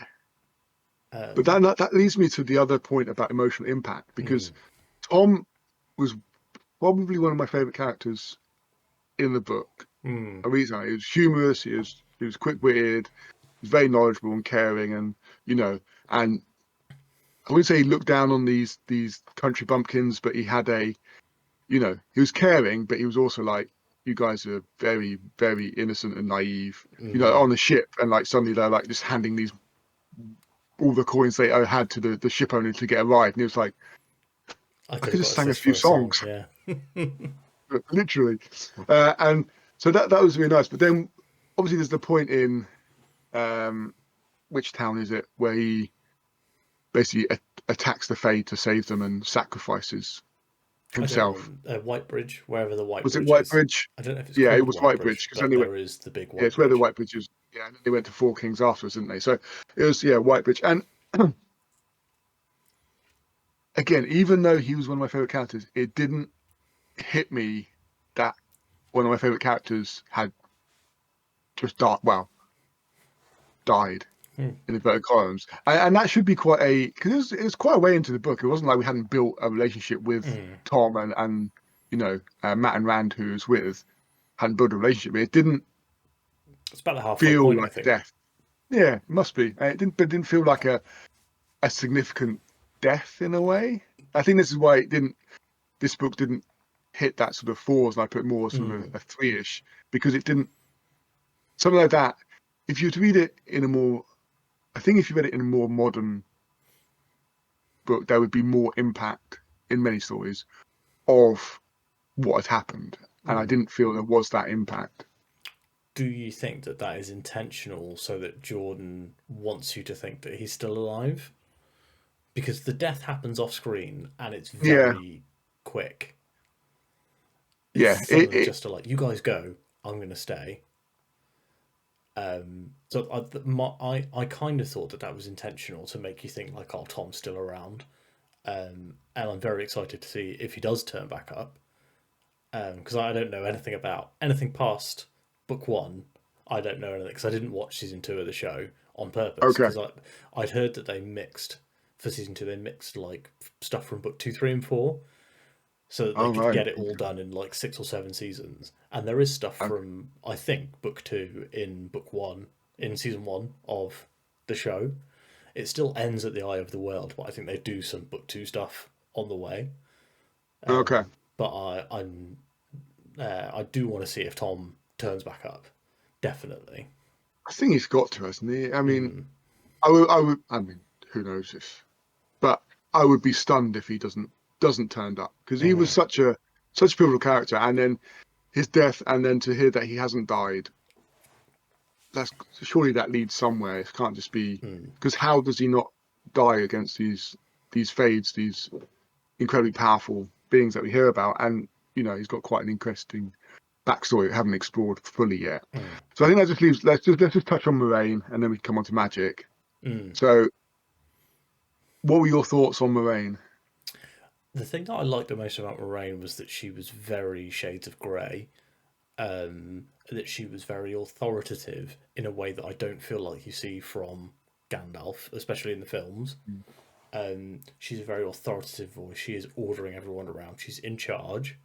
but Um, that leads me to the other point about emotional impact, because mm, Tom was probably one of my favorite characters in the book. mm. A reason, he was humorous, he was quick-witted, he was very knowledgeable and caring, and you know, and I wouldn't say he looked down on these country bumpkins, but he had he was caring, but he was also like, you guys are very, very innocent and naive. On the ship, and like suddenly they're like just handing these all the coins they had to the ship owner to get a ride, and he was like, I I could could have just got sang a this for few a song. songs, Yeah. literally, and so that was really nice. But then obviously there's the point in um, which town is it where he basically attacks the Fae to save them and sacrifices I don't himself. know. Whitebridge, wherever the Was it Whitebridge is. Whitebridge? I don't know if it's Yeah, it called was Whitebridge, Whitebridge, because then but they went. there is the big Yeah, it's where the Whitebridge. Whitebridge is. Yeah, and then they went to Four Kings afterwards, didn't they? So it was, yeah, Whitebridge. And again, even though he was one of my favorite characters, it didn't hit me that one of my favorite characters had just died. Well, died Hmm. in inverted columns, and that should be quite a, because it was quite a way into the book. It wasn't like we hadn't built a relationship with Hmm. Tom and Matt and Rand, who was with, hadn't built a relationship. It didn't It's about the halfway feel point, I like a think. death. Yeah, it must be. But it didn't feel like a significant death in a way. I think this is why this book didn't hit that sort of fours, and I put more sort of Hmm. a three-ish, because it didn't, something like that. If you were to read it in a more, I think if you read it in a more modern book, there would be more impact in many stories of what had happened, and I Hmm. didn't feel there was that impact. Do you think that that is intentional so that Jordan wants you to think that he's still alive? Because the death happens off screen and it's Yeah, very quick. It's yeah. It, suddenly it just like, you guys go, I'm going to stay. So I kind of thought that that was intentional to make you think like, oh, Tom's still around. And I'm very excited to see if he does turn back up. Because I don't know anything about anything past book one. I don't know anything because I didn't watch season two of the show on purpose. okay. Because I'd heard that they mixed for season two. They mixed like stuff from book two, three, and four. so that they Oh could right. get it all done in like 6 or 7 seasons. And there is stuff Okay. from, I think, book 2 in book 1, in season 1 of the show. It still ends at the Eye of the World, but I think they do some book 2 stuff on the way. Okay. But I do want to see if Tom turns back up. Definitely. I think he's got to, hasn't he? I mean, Mm, I mean, who knows if, but I would be stunned if he doesn't turn up because he was mm, such a pivotal character, and then his death, and then to hear that he hasn't died, that's surely that leads somewhere. It can't just be mm. because how does he not die against these fades, these incredibly powerful beings that we hear about, and he's got quite an interesting backstory we haven't explored fully yet. Mm, So I think that just leaves let's just touch on Moraine, and then we can come on to magic. mm. So what were your thoughts on Moraine? The thing that I liked the most about Moraine was that she was very Shades of Grey. That she was very authoritative in a way that I don't feel like you see from Gandalf, especially in the films. She's a very authoritative voice. She is ordering everyone around. She's in charge.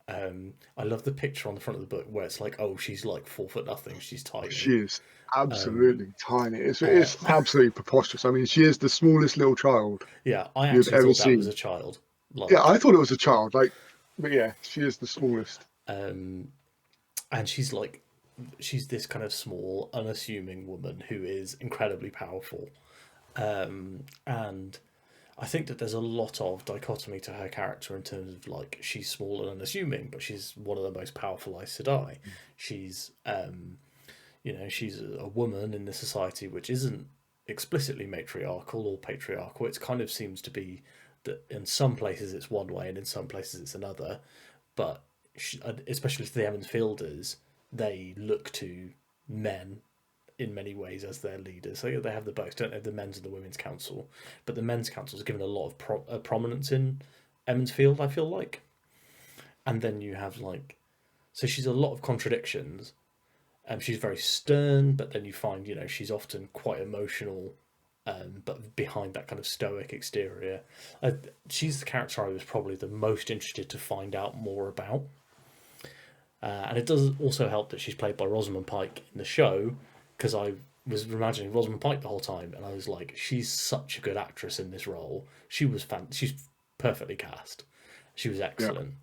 I love the picture on the front of the book where it's like, oh, she's like 4 foot nothing. She's She tiny. is absolutely tiny. Uh, It's absolutely preposterous. I mean, she is the smallest little child yeah, I you've actually ever thought that was a seen. child. Yeah, Like, I thought it was a child. But yeah, she is the smallest. and she's this kind of small, unassuming woman who is incredibly powerful. And I think that there's a lot of dichotomy to her character in terms of like she's small and unassuming, but she's one of the most powerful Aes Sedai. She's she's a woman in the society which isn't explicitly matriarchal or patriarchal. It kind of seems to be that in some places it's one way and in some places it's another. But especially to the Emmons Fielders, they look to men in many ways as their leaders. So they have the both, don't they? The men's and the women's council, but the men's council is given a lot of prominence in Emmons Field. I feel like, and then you have like, so she's a lot of contradictions. She's very stern, but then you find she's often quite emotional. But behind that kind of stoic exterior, she's the character I was probably the most interested to find out more about. And it does also help that she's played by Rosamund Pike in the show, because I was imagining Rosamund Pike the whole time, and I was like, she's such a good actress in this role. She's perfectly cast. She was Yeah, excellent,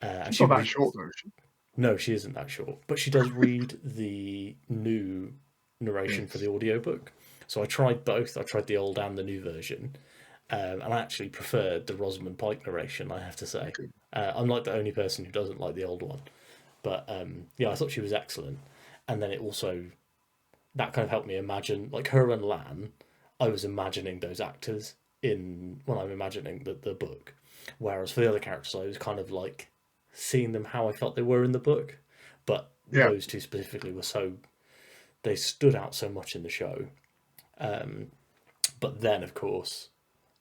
and she's she not that read. short though. Is she? No, she isn't that short, but she does read the new narration for Yes. the audiobook. So I tried both. I tried the old and the new version, and I actually preferred the Rosamund Pike narration. I have to say, Okay. I'm like the only person who doesn't like the old one. But yeah, I thought she was excellent. And then it also, that kind of helped me imagine, like her and Lan, I was imagining those actors in when I'm imagining the book. Whereas for the other characters, I was kind of like seeing them how I felt they were in the book. But Yeah. those two specifically were they stood out so much in the show. But then, of course,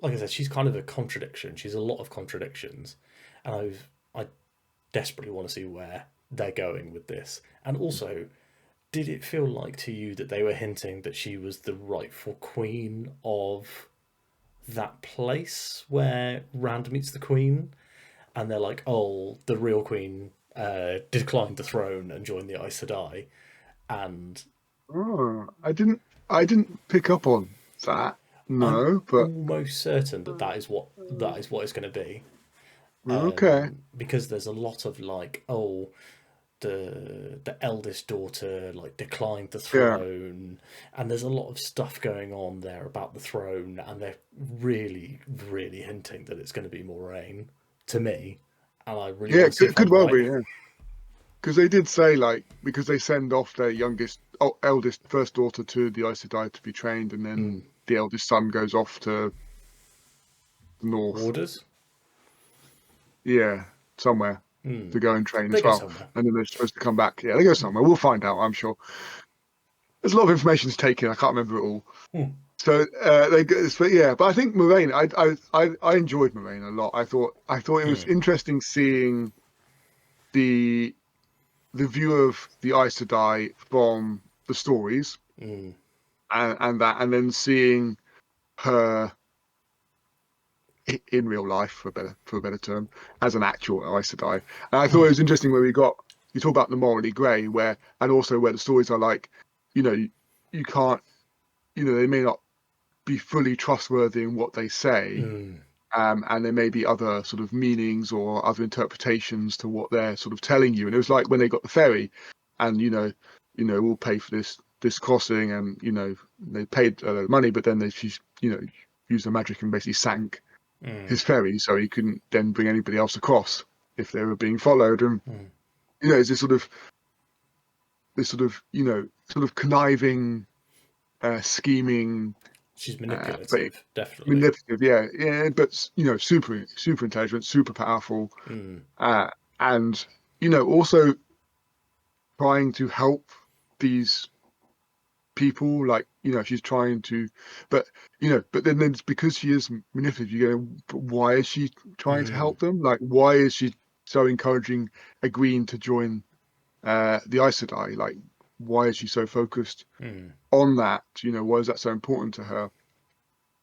like I said, she's kind of a contradiction. She's a lot of contradictions. And I desperately want to see where they're going with this. And also, did it feel like to you that they were hinting that she was the rightful queen of that place where Rand meets the queen? And they're like, oh, the real queen declined the throne and joined the Aes Sedai. And Oh, I didn't pick up on that. I'm No, but almost certain that that is what it's going to be. okay. Because there's a lot of like, oh, the eldest daughter like declined the Yeah. throne, and there's a lot of stuff going on there about the throne, and they're really really hinting that it's going to be Moraine to me, and I really Yeah, want it to see if could I'm well right. be. Yeah. Because they did say because they send off their eldest first daughter to the Aes Sedai to be trained, and then Mm. the eldest son goes off to the north, Orders. yeah, somewhere Mm. to go and train They as go well, somewhere. and then they're supposed to come back. Yeah, they go somewhere. We'll find out, I'm sure. There's a lot of information to take in. I can't remember it all. Mm. So they go, but yeah, but I think Moraine, I enjoyed Moraine a lot. I thought it was Mm. interesting seeing the the view of the Aes Sedai from the stories Mm. and then seeing her in real life, for a better term, as an actual Aes Sedai. And I thought it was interesting where you talk about the morally grey, and also where the stories are like, you can't, they may not be fully trustworthy in what they say. And there may be other sort of meanings or other interpretations to what they're sort of telling you. And it was like when they got the ferry, and we'll pay for this crossing, and they paid a lot of money, but then she's used the magic and basically sank his ferry, so he couldn't then bring anybody else across if they were being followed. And it's this sort of conniving, scheming. She's manipulative, definitely. Manipulative, yeah, but super intelligent, super powerful, and also trying to help these people. Like she's trying to, but then it's because she is manipulative. You go, but why is she trying to help them? Like, why is she so encouraging, agreeing to join the Aes Sedai? Like, why is she so focused on that? Why is that so important to her?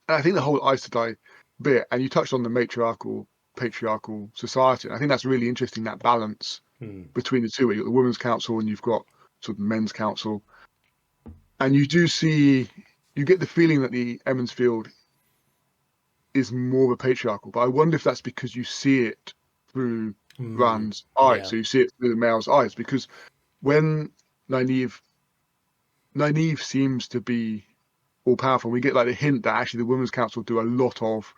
And I think the whole Aes Sedai bit, and you touched on the patriarchal society. I think that's really interesting, that balance between the two. You've got the Women's Council and you've got sort of Men's Council. And you get the feeling that the Emond's Field is more of a patriarchal. But I wonder if that's because you see it through Rand's eyes. Yeah. So you see it through the male's eyes. Because when Nynaeve seems to be all powerful, we get like the hint that actually the Women's Council do a lot of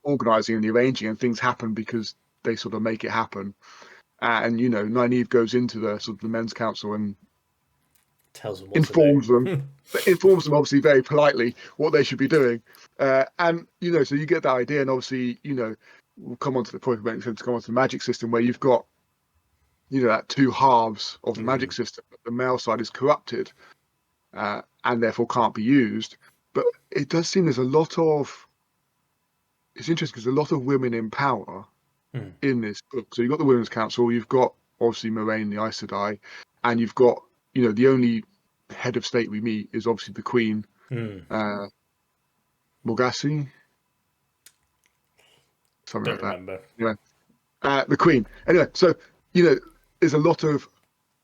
organising and the arranging, and things happen because they sort of make it happen. And Nynaeve goes into the sort of the Men's Council and tells them what informs to do. them, informs them obviously very politely what they should be doing. And so you get that idea, and obviously we'll come on to the point to come on to the magic system, where you've got that two halves of the magic system. The male side is corrupted, and therefore can't be used. But it does seem it's interesting because a lot of women in power in this book. So you've got the Women's Council, you've got obviously Moraine, the Aes Sedai, and you've got the only head of state we meet is obviously the Queen, Morgassi, something Don't like remember. that. The Queen. Anyway, so there's a lot of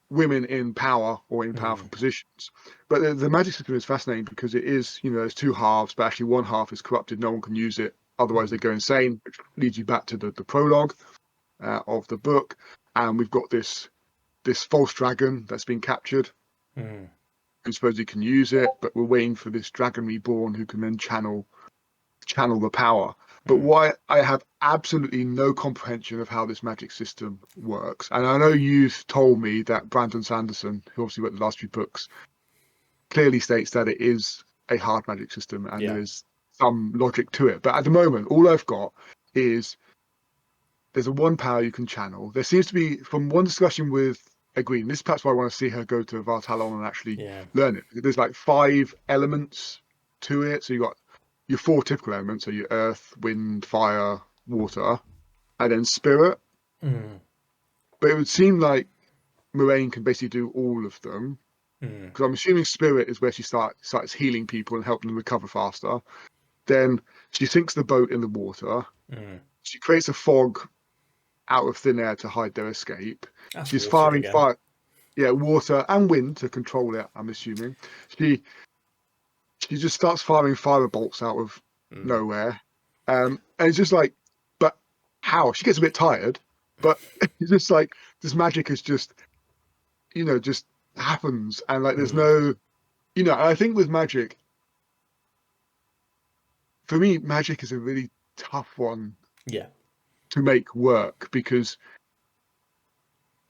women in power or in powerful positions. But the magic system is fascinating because it is, there's two halves, but actually one half is corrupted. No one can use it. Otherwise they go insane, which leads you back to the prologue of the book. And we've got this false dragon that's been captured, who supposedly can use it, but we're waiting for this dragon reborn who can then channel the power. But why I have absolutely no comprehension of how this magic system works. And I know you've told me that Brandon Sanderson, who obviously wrote the last few books, clearly states that it is a hard magic system and there is some logic to it. But at the moment, all I've got is there's a one power you can channel. There seems to be, from one discussion with Egwene, this is perhaps why I want to see her go to Vartalon and actually learn it. There's like 5 elements to it. So you've got your 4 typical elements, so your earth, wind, fire, water, and then spirit. But it would seem like Moraine can basically do all of them, because I'm assuming spirit is where she starts healing people and helping them recover faster. Then she sinks the boat in the water. She creates a fog out of thin air to hide their escape. She's firing fire, water and wind to control it, I'm assuming. She just starts firing fire bolts out of nowhere. And it's just like, but how? She gets a bit tired, but it's just like this magic is just, just happens. And like, there's no, I think with magic, for me, magic is a really tough one to make work, because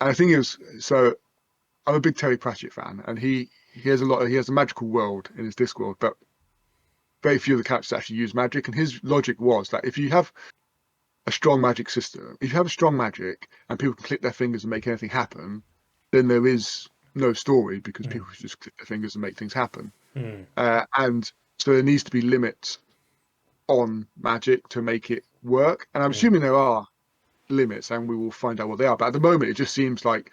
I think so I'm a big Terry Pratchett fan, and he has a magical world in his Discworld, but very few of the characters actually use magic. And his logic was that if you have a strong magic system, if you have a strong magic and people can click their fingers and make anything happen, then there is no story, because people just click their fingers and make things happen. And so there needs to be limits on magic to make it work. And I'm assuming there are limits, and we will find out what they are. But at the moment, it just seems like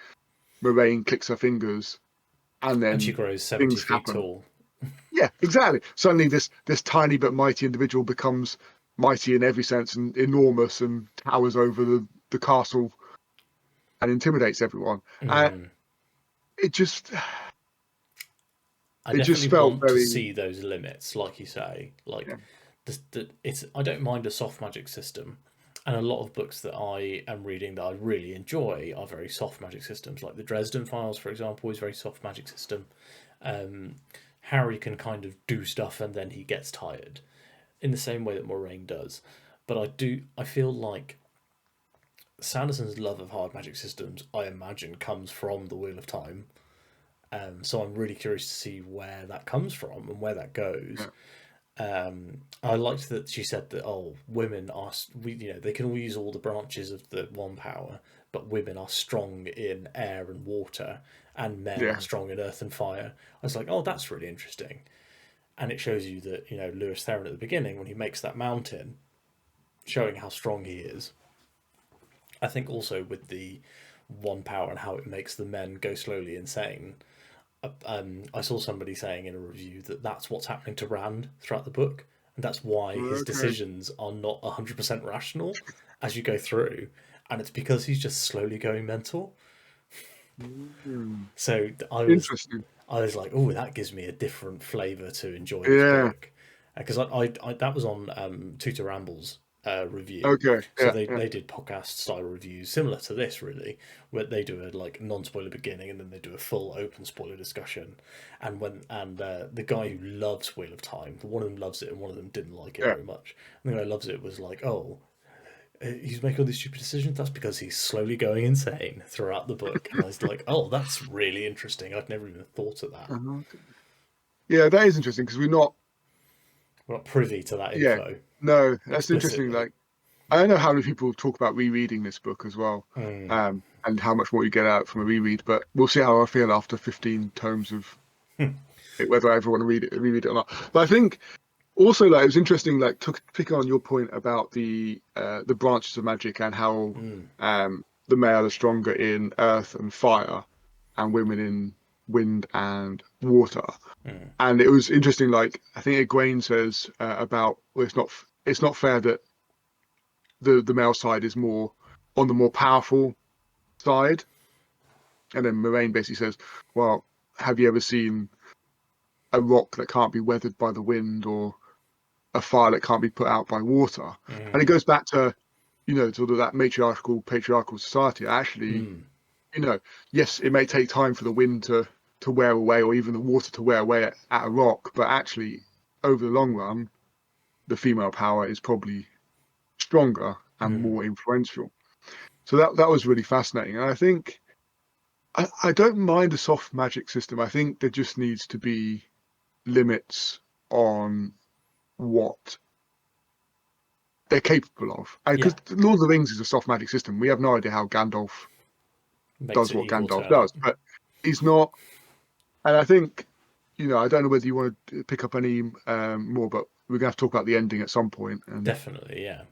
Moraine clicks her fingers and then she grows 70 feet tall. Yeah, exactly. Suddenly this tiny but mighty individual becomes mighty in every sense and enormous and towers over the castle and intimidates everyone. It just I it just definitely felt want to very, see those limits, like you say. Like, yeah, it's I don't mind a soft magic system, and a lot of books that I am reading that I really enjoy are very soft magic systems. Like the Dresden Files, for example, is very soft magic system. Harry can kind of do stuff and then he gets tired, in the same way that Moraine does. But I feel like Sanderson's love of hard magic systems, I imagine, comes from the Wheel of Time. So I'm really curious to see where that comes from and where that goes. yeah, I liked that she said that women are they can all use all the branches of the one power, but women are strong in air and water, and men yeah, are strong in earth and fire. I was like, oh, that's really interesting, and it shows you that Lewis Theron at the beginning when he makes that mountain, showing how strong he is. I think also with the one power and how it makes the men go slowly insane. I saw somebody saying in a review that that's what's happening to Rand throughout the book, and that's why his okay, decisions are not 100% rational as you go through, and it's because he's just slowly going mental. mm, So interesting, I was like, oh, that gives me a different flavour to enjoy this yeah, book, because I that was on Tutor Ramble's review. okay, So yeah, they yeah, did podcast style reviews similar to this, really, where they do a like non spoiler beginning and then they do a full open spoiler discussion. And the guy who loves Wheel of Time, one of them loves it and one of them didn't like it yeah, very much. And the guy who loves it was like, oh, he's making all these stupid decisions. That's because he's slowly going insane throughout the book. And I was like, oh, that's really interesting. I'd never even thought of that. uh-huh. Yeah, that is interesting because we're not, We're not privy to that yeah, info no, that's interesting. explicitly. Like, I don't know how many people talk about rereading this book as well, Mm, and how much more you get out from a reread. But we'll see how I feel after 15 tomes of it, whether I ever want to reread it or not. But I think also, like, it was interesting, like, to pick on your point about the branches of magic and how mm, the male are stronger in earth and fire, and women in wind and water. mm. And it was interesting, like, I think Egwene says about, well, it's not fair that the male side is more on the more powerful side. And then Moraine basically says, well, have you ever seen a rock that can't be weathered by the wind, or a fire that can't be put out by water? And it Mm, goes back to, sort of that matriarchal, patriarchal society. Actually, mm, you know, yes, it may take time for the wind to wear away, or even the water to wear away at a rock, but actually, over the long run, the female power is probably stronger and mm. more influential. So that was really fascinating. And I think I don't mind a soft magic system. I think there just needs to be limits on what they're capable of. Because Yeah, Lord of the Rings is a soft magic system. We have no idea how Gandalf makes does it what evil Gandalf turn does, up. but he's not. And I think, I don't know whether you want to pick up any more, but we're going to have to talk about the ending at some point. And Definitely, yeah.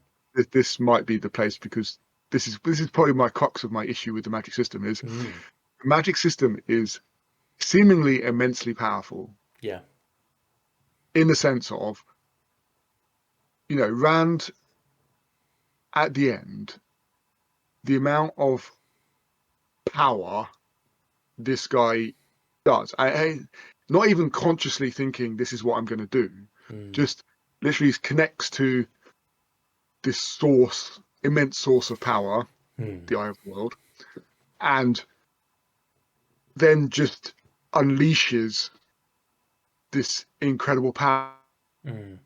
this might be the place, because this is probably my crux of my issue with the magic system is Mm, the magic system is seemingly immensely powerful yeah, in the sense of, Rand at the end, the amount of power this guy does. Not even consciously thinking this is what I'm going to do, mm, just literally connects to this immense source of power, mm, the Eye of the World, and then just unleashes this incredible power mm.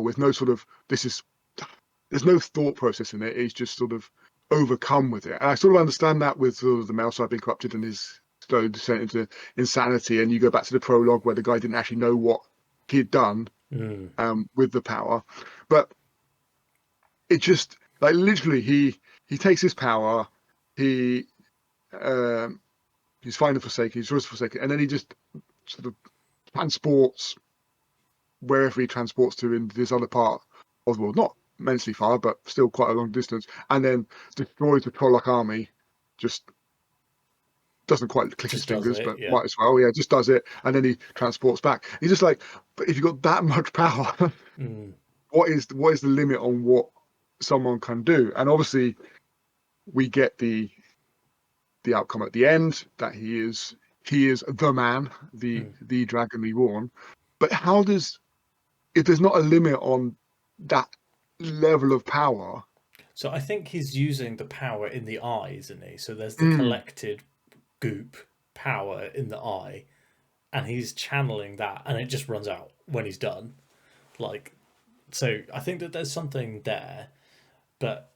with no sort of there's no thought process in it. It's just sort of overcome with it. And I sort of understand that with sort of the male side being corrupted and his slow descent into insanity. And you go back to the prologue where the guy didn't actually know what he had done Mm. with the power. But it just, like, literally he takes his power, he um, he's finding Forsaken, he's just Forsaken, and then he just sort of transports wherever he transports to in this other part of the world, not immensely far, but still quite a long distance, and then destroys the Prologue army. Just doesn't quite click his Just does fingers, it, but yeah. might as well. Yeah, just does it, and then he transports back. He's just like, but if you've got that much power, Mm. what is the limit on what someone can do? And obviously, we get the outcome at the end that he is the man, the dragon reborn. But how does, if there's not a limit on that level of power? So I think he's using the power in the eye, isn't he? So there's the Mm, collected goop power in the eye, and he's channeling that, and it just runs out when he's done. Like, so I think that there's something there, but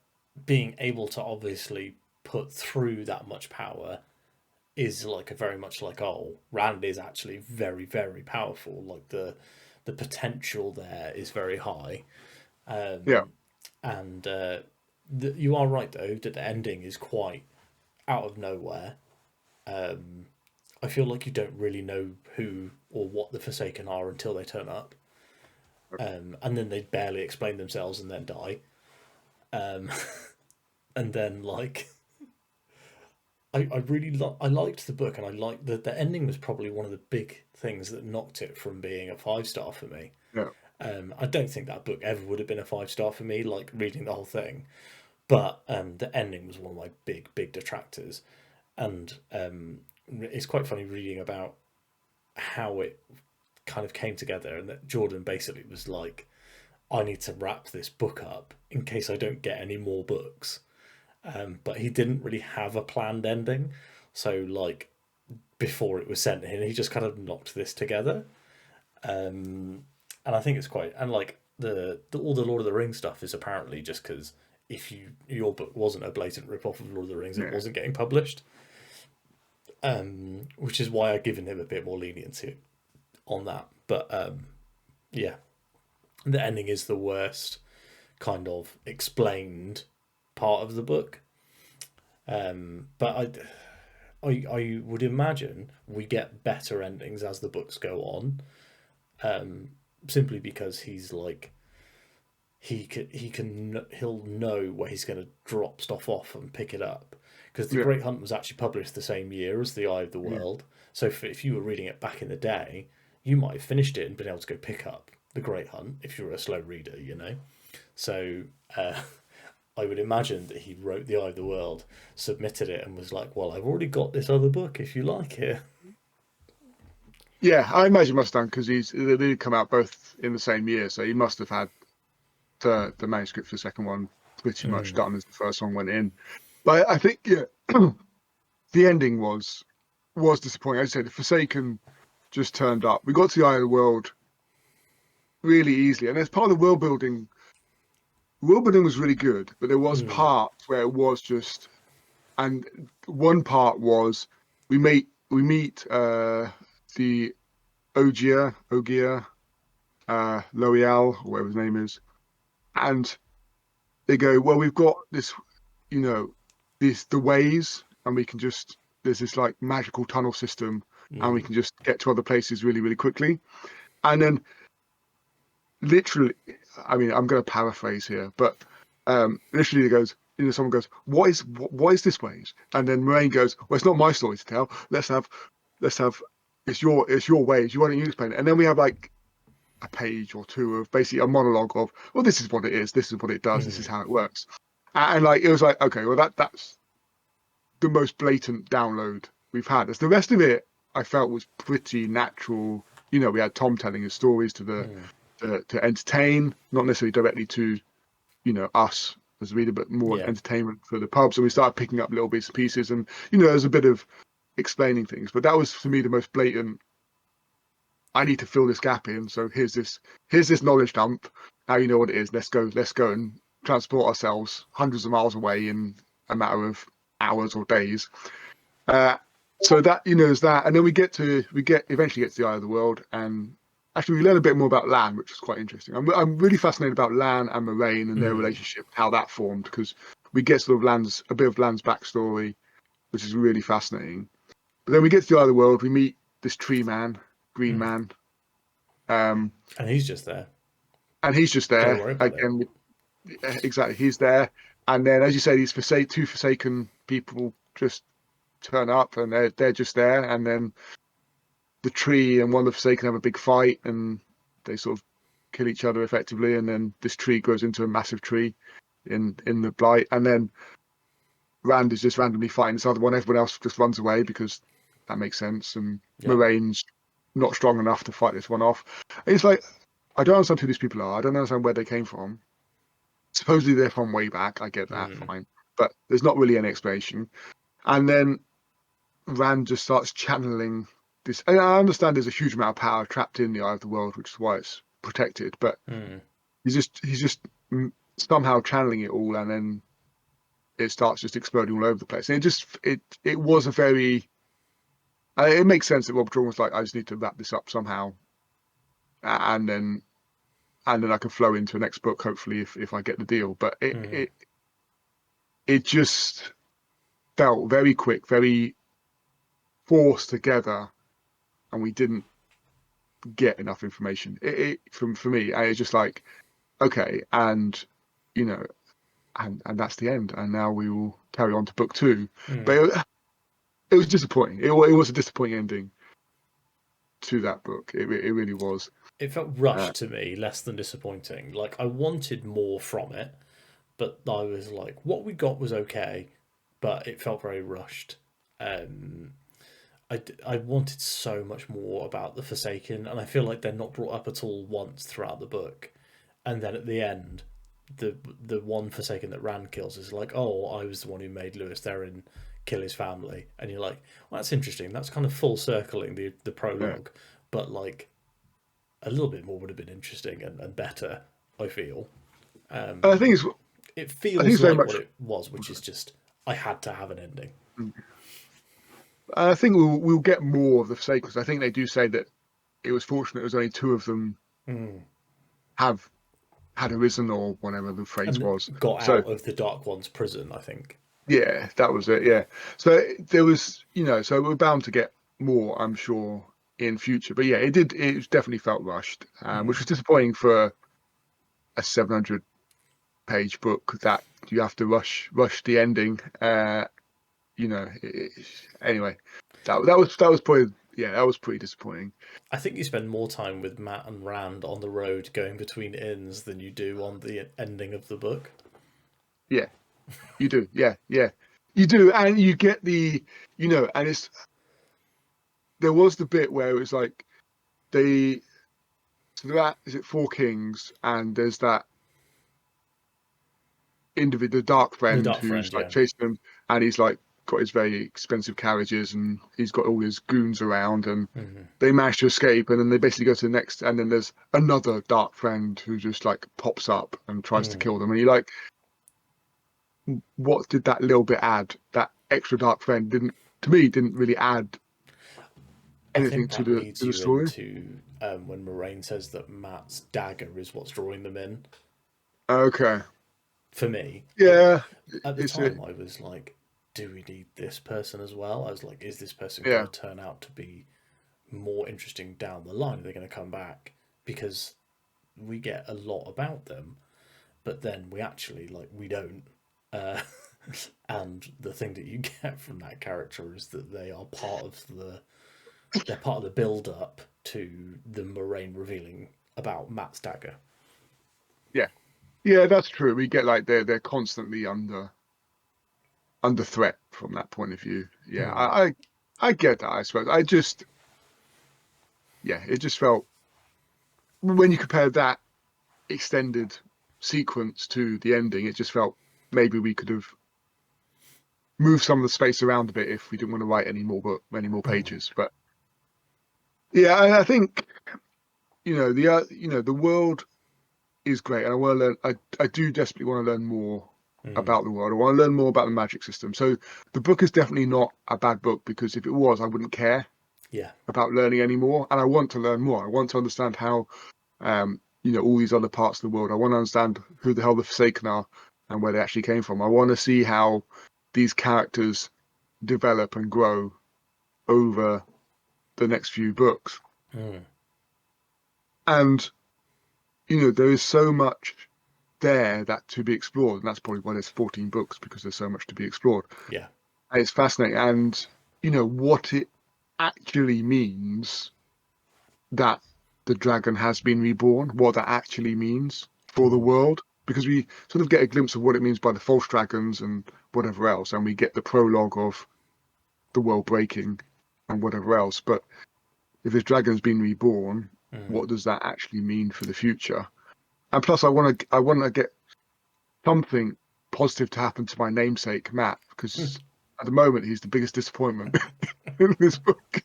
being able to obviously put through that much power is like a very much like, oh, Rand is actually very, very powerful. Like the potential there is very high. yeah, And you are right though that the ending is quite out of nowhere. I feel like you don't really know who or what the Forsaken are until they turn up, and then they barely explain themselves and then die. And then like I really I liked the book, and I liked the ending was probably one of the big things that knocked it from being a 5 star for me. yeah, I don't think that book ever would have been a 5 star for me, like reading the whole thing. But the ending was one of my big detractors, and it's quite funny reading about how it kind of came together, and that Jordan basically was like, "I need to wrap this book up in case I don't get any more books." But he didn't really have a planned ending, so like before it was sent in, he just kind of knocked this together. And I think it's quite, and like all the Lord of the Rings stuff is apparently just because if your book wasn't a blatant rip-off of Lord of the Rings, it yeah, wasn't getting published. Which is why I've given him a bit more leniency on that. But yeah, the ending is the worst kind of explained part of the book. But I would imagine we get better endings as the books go on, simply because he's like he'll know where he's going to drop stuff off and pick it up, because the yeah, Great Hunt was actually published the same year as the Eye of the yeah. World. So if you were reading it back in the day, you might have finished it and been able to go pick up the Great Hunt if you were a slow reader, you know. So I would imagine that he wrote the Eye of the World, submitted it, and was like, "Well, I've already got this other book if you like it." Yeah, I imagine must have done because they did come out both in the same year, so he must have had the manuscript for the second one pretty much done as the first one went in. But I think yeah, the ending was disappointing. As I said, the Forsaken just turned up. We got to the Eye of the World really easily, and as part of the world building, was really good. But there was Mm, parts where it was just, and one part was we meet the Ogier, L'Oreal, or whatever his name is, and they go, well, we've got this, you know, the ways, and we can just there's this like magical tunnel system, and we mm, can just get to other places really, really quickly. And then literally, I mean, I'm going to paraphrase here, but literally, it goes, someone goes, what is this ways? And then Moraine goes, well, it's not my story to tell. Let's have it's your ways. Why don't you explain it? And then we have like a page or two of basically a monologue of, well, this is what it is, this is what it does, this is mm, how it works. And like it was like, okay, well that's the most blatant download we've had. As the rest of it, I felt was pretty natural. We had Tom telling his stories mm. to entertain, not necessarily directly to us as a reader, but more Yeah. entertainment for the pubs. And we started picking up little bits and pieces, and there's a bit of explaining things. But that was for me the most blatant. I need to fill this gap in. So here's this knowledge dump. Now you know what it is. Let's go and transport ourselves hundreds of miles away in a matter of hours or days. Uh, so that is that, and then eventually get to the Eye of the World, and actually we learn a bit more about Lan, which is quite interesting. I'm really fascinated about Lan and Moraine and their Mm. relationship, how that formed, because we get sort of a bit of Lan's backstory, which is really fascinating. But then we get to the Eye of the World, we meet this tree man, Green Mm. Man, um, And he's just there. and he's just Don't there worry about it. again. Exactly, he's there, and then as you say, these two Forsaken people just turn up, and they're just there, and then the tree and one of the Forsaken have a big fight, and they sort of kill each other effectively, and then this tree grows into a massive tree in the Blight, and then Rand is just randomly fighting this other one. Everyone else just runs away because that makes sense, and Yeah. Moiraine's not strong enough to fight this one off. It's like, I don't understand who these people are. I don't understand where they came from. Supposedly they're from way back. I get that, fine, but there's not really any explanation. And then Rand just starts channeling this. And I understand there's a huge amount of power trapped in the Eye of the World, which is why it's protected. But he's just somehow channeling it all, and then it starts just exploding all over the place. And it was a very. It makes sense that Robert Jordan was like, I just need to wrap this up somehow, and then I can flow into a next book, hopefully, if I get the deal. But it just felt very quick, very forced together, and we didn't get enough information. For me, and it's just like, okay, and and that's the end, and now we will carry on to book 2. But it was disappointing. It was a disappointing ending to that book. It really was. It felt rushed to me, less than disappointing. Like, I wanted more from it, but I was like, what we got was okay, but it felt very rushed. I wanted so much more about the Forsaken, and I feel like they're not brought up at all once throughout the book. And then at the end, the one Forsaken that Rand kills is like, oh, I was the one who made Lewis Theron kill his family. And you're like, well, that's interesting. That's kind of full circling the prologue, but like a little bit more would have been interesting and better, I feel. I think it feels like what it was, which is just, I had to have an ending. I think we'll get more of the Forsakens. I think they do say that it was fortunate it was only 2 of them have had arisen, or whatever the phrase was. Got out of the Dark One's prison, I think. Yeah, that was it. Yeah. So there was, so we're bound to get more, I'm sure, in future. But yeah, it definitely felt rushed, which was disappointing for a 700-page book that you have to rush the ending. Anyway, that was probably, that was pretty disappointing. I think you spend more time with Matt and Rand on the road going between inns than you do on the ending of the book. Yeah, you do. Yeah, you do, and you get the, and there was the bit where it was like is it 4 Kings, and there's that individual, the dark friend who's like chasing them, and he's like got his very expensive carriages, and he's got all his goons around, and they manage to escape, and then they basically go to the next, and then there's another dark friend who just like pops up and tries to kill them, and you're like, what did that little bit add? That extra dark friend didn't really add anything to the story. Into when Moiraine says that Matt's dagger is what's drawing them in. Okay. For me, yeah. At the time, I was like, do we need this person as well? I was like, is this person going to turn out to be more interesting down the line? Are they going to come back? Because we get a lot about them, but then we actually, we don't. And the thing that you get from that character is that they are part of the build-up to the Moiraine revealing about Matt's dagger. Yeah, that's true. We get like they're constantly under threat from that point of view. Yeah, I get that. I suppose it just felt, when you compare that extended sequence to the ending, it just felt maybe we could have moved some of the space around a bit if we didn't want to write any more pages. But yeah, I think the world is great, and I want to learn. I do desperately want to learn more about the world. I want to learn more about the magic system. So the book is definitely not a bad book, because if it was, I wouldn't care about learning anymore. And I want to learn more. I want to understand how, all these other parts of the world. I want to understand who the hell the Forsaken are and where they actually came from. I want to see how these characters develop and grow over the next few books. And there is so much there that to be explored, and that's probably why there's 14 books, because there's so much to be explored. Yeah, and it's fascinating, and what it actually means that the dragon has been reborn, what that actually means for the Mm. world, because we sort of get a glimpse of what it means by the false dragons and whatever else, and we get the prologue of the world breaking and whatever else. But if this dragon's been reborn, Mm. what does that actually mean for the future? And plus, I want to get something positive to happen to my namesake Matt, because at the moment he's the biggest disappointment in this book,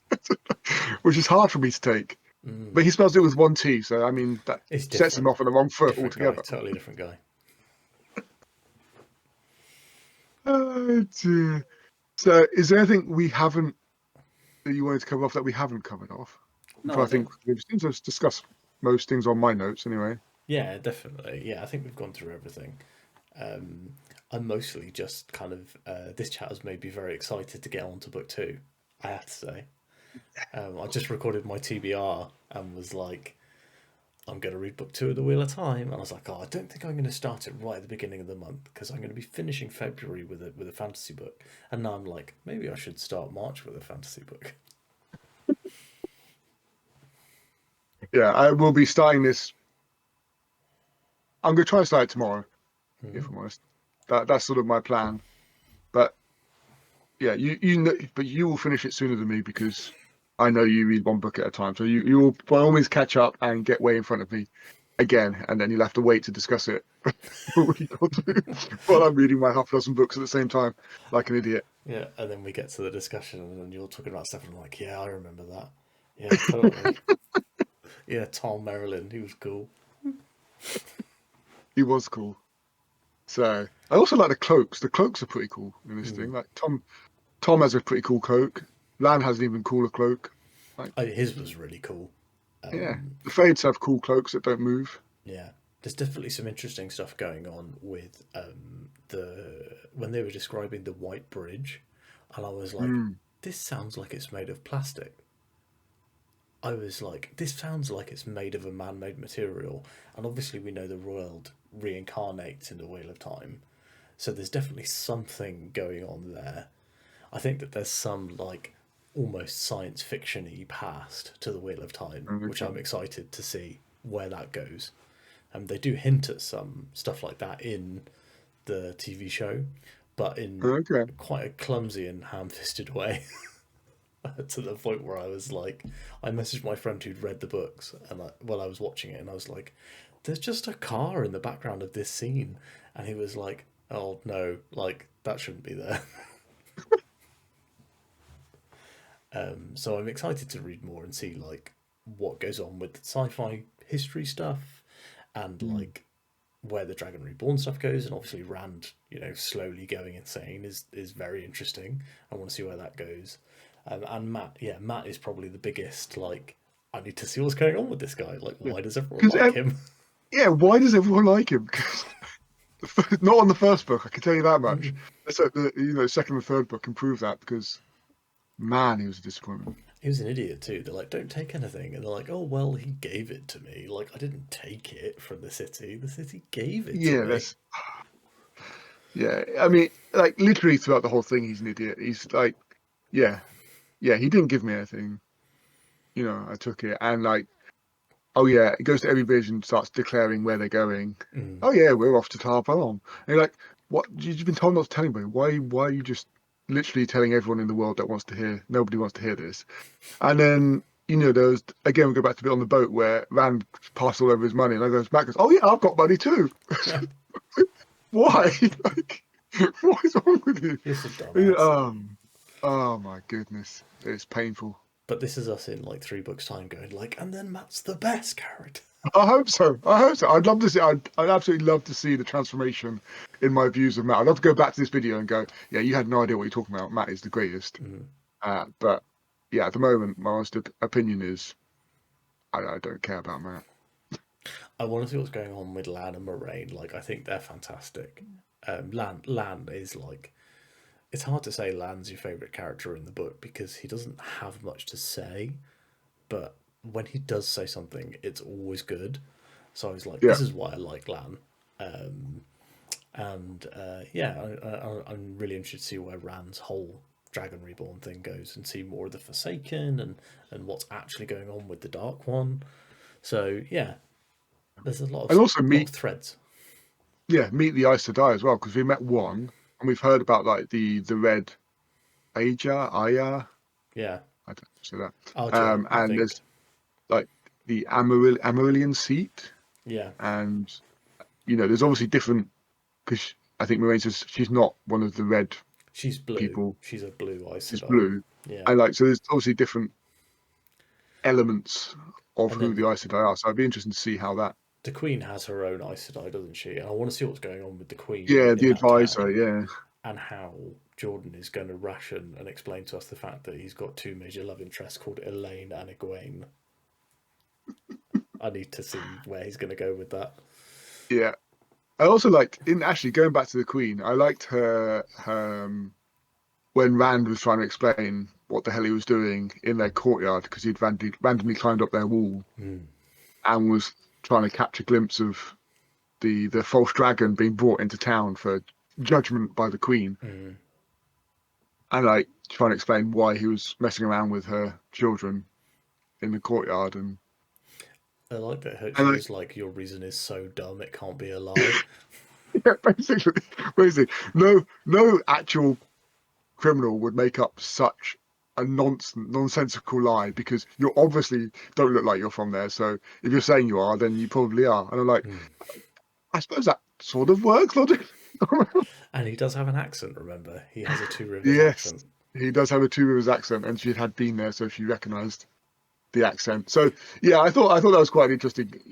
which is hard for me to take. Mm. But he spells it with one T, so I mean that It's sets him different. off on the wrong foot Different guy. altogether. Totally different guy. Oh, dear. So, is there anything we haven't that you wanted to cover off that we haven't covered off? No, I I think don't. we've seemed to discuss most things on my notes anyway. Yeah, definitely. Yeah, I think we've gone through everything. Um, I'm mostly just kind of this chat has made me very excited to get on to book two. I have to say, I just recorded my TBR and was like, I'm going to read book two of the Wheel of Time, and I was like, oh, I don't think I'm going to start it right at the beginning of the month because I'm going to be finishing February with a fantasy book, and now I'm like, maybe I should start March with a fantasy book. Yeah, I will be starting this. I'm going to try and start it tomorrow, if Mm. I'm honest. That's sort of my plan. But yeah, you know, but you will finish it sooner than me because I know you read one book at a time. So you will by all means catch up and get way in front of me again, and then you'll have to wait to discuss it for a week or two while I'm reading my half dozen books at the same time, like an idiot. Yeah, and then we get to the discussion, and then you're talking about stuff, and I'm like, yeah, I remember that. Yeah, totally. Yeah, Tom Maryland, he was cool. He was cool. So I also like the cloaks. The cloaks are pretty cool in this Mm. thing. Like Tom has a pretty cool cloak. Lan has an even cooler cloak. Like His was really cool. yeah, Um, the Fades have cool cloaks that don't move. yeah, there's definitely some interesting stuff going on with the when they were describing the White Bridge, and I was like, Mm. this sounds like it's made of plastic. I was like, this sounds like it's made of a man-made material, and obviously we know the world reincarnates in the Wheel of Time, so there's definitely something going on there. I think that there's some like almost science fiction-y past to the Wheel of Time, which I'm Okay. excited to see where that goes. And they do hint at some stuff like that in the TV show, but in Okay. quite a clumsy and ham-fisted way. To the point where I was like, I messaged my friend who'd read the books, and while I was watching it, and I was like, "There's just a car in the background of this scene," and he was like, "Oh no, like that shouldn't be there." So I'm excited to read more and see like what goes on with the sci-fi history stuff and Mm. like where the Dragon Reborn stuff goes, and obviously Rand, slowly going insane is very interesting. I want to see where that goes. And Matt, yeah, Matt is probably the biggest. Like, I need to see what's going on with this guy. Like, Yeah. why does everyone Because like him? yeah, why does everyone like him? Because not on the first book, I can tell you that much. Let's hope the second and third book can prove that because man, he was a disappointment. He was an idiot too. They're like, don't take anything, and they're like, oh well, he gave it to me. Like, I didn't take it from the city. The city gave it to Yeah, me. that's yeah. I mean, like literally throughout the whole thing, he's an idiot. He's like, yeah, yeah. He didn't give me anything. I took it, and like, oh yeah, he goes to every village and starts declaring where they're going. Mm. Oh yeah, we're off to Tar Valon. And you're like, what? You've been told not to tell anybody. Why are you just literally telling everyone in the world that wants to hear? Nobody wants to hear this. And then there was again we go back to the bit on the boat where Rand passed all over his money, and I goes Matt goes, oh yeah, I've got money too. Why? Like, what is wrong with you? He's a dumbass. Oh my goodness, it's painful. But this is us in like 3 books time going like, and then Matt's the best character. I hope so. I hope so. I'd love to see. I'd absolutely love to see the transformation in my views of Matt. I'd love to go back to this video and go, yeah, you had no idea what you're talking about. Matt is the greatest. Mm. But yeah, at the moment, my honest opinion is I don't care about Matt. I want to see what's going on with Lan and Moraine. Like, I think they're fantastic. Lan is like, it's hard to say Lan's your favorite character in the book because he doesn't have much to say, but when he does say something, it's always good. So I was like, Yeah. this is why I like Lan. Um, and yeah, I'm really interested to see where Rand's whole Dragon Reborn thing goes and see more of the Forsaken and what's actually going on with the Dark One. So yeah, there's a And also lot of threads. meet the Aes Sedai as well, because we met one and we've heard about like the red Aya. Yeah, I don't say that. Arja, I And think. there's like the Amarillion seat, Yeah, and there's obviously different, because I think Moraine says she's not one of the red she's blue. people, She's a blue Aes she's Sedai. blue, Yeah, and like so there's obviously different elements of and who then the Aes Sedai are. So I'd be interested to see how that. the Queen has her own Aes Sedai, doesn't she? And I want to see what's going on with the Queen Yeah, in the that advisor. town, Yeah, and how Jordan is going to ration and explain to us the fact that he's got two major love interests called Elaine and Egwene. I need to see where he's going to go with that. yeah. I also liked in actually going back to the Queen. I liked her when Rand was trying to explain what the hell he was doing in their courtyard because he'd randomly climbed up their wall Mm. and was trying to catch a glimpse of the false dragon being brought into town for judgment by the Queen, Mm. and like trying to explain why he was messing around with her children in the courtyard, I like that and she like was like, "Your reason is so dumb, it can't be a lie." yeah, basically, no actual criminal would make up such a nonsensical lie because you obviously don't look like you're from there. So if you're saying you are, then you probably are. And I'm like, Mm. I suppose that sort of works logically. And he does have an accent. Remember, he has a Two Rivers Yes, accent. he does have a Two Rivers accent, and she had been there, so she recognised the accent. So yeah, I thought that was quite an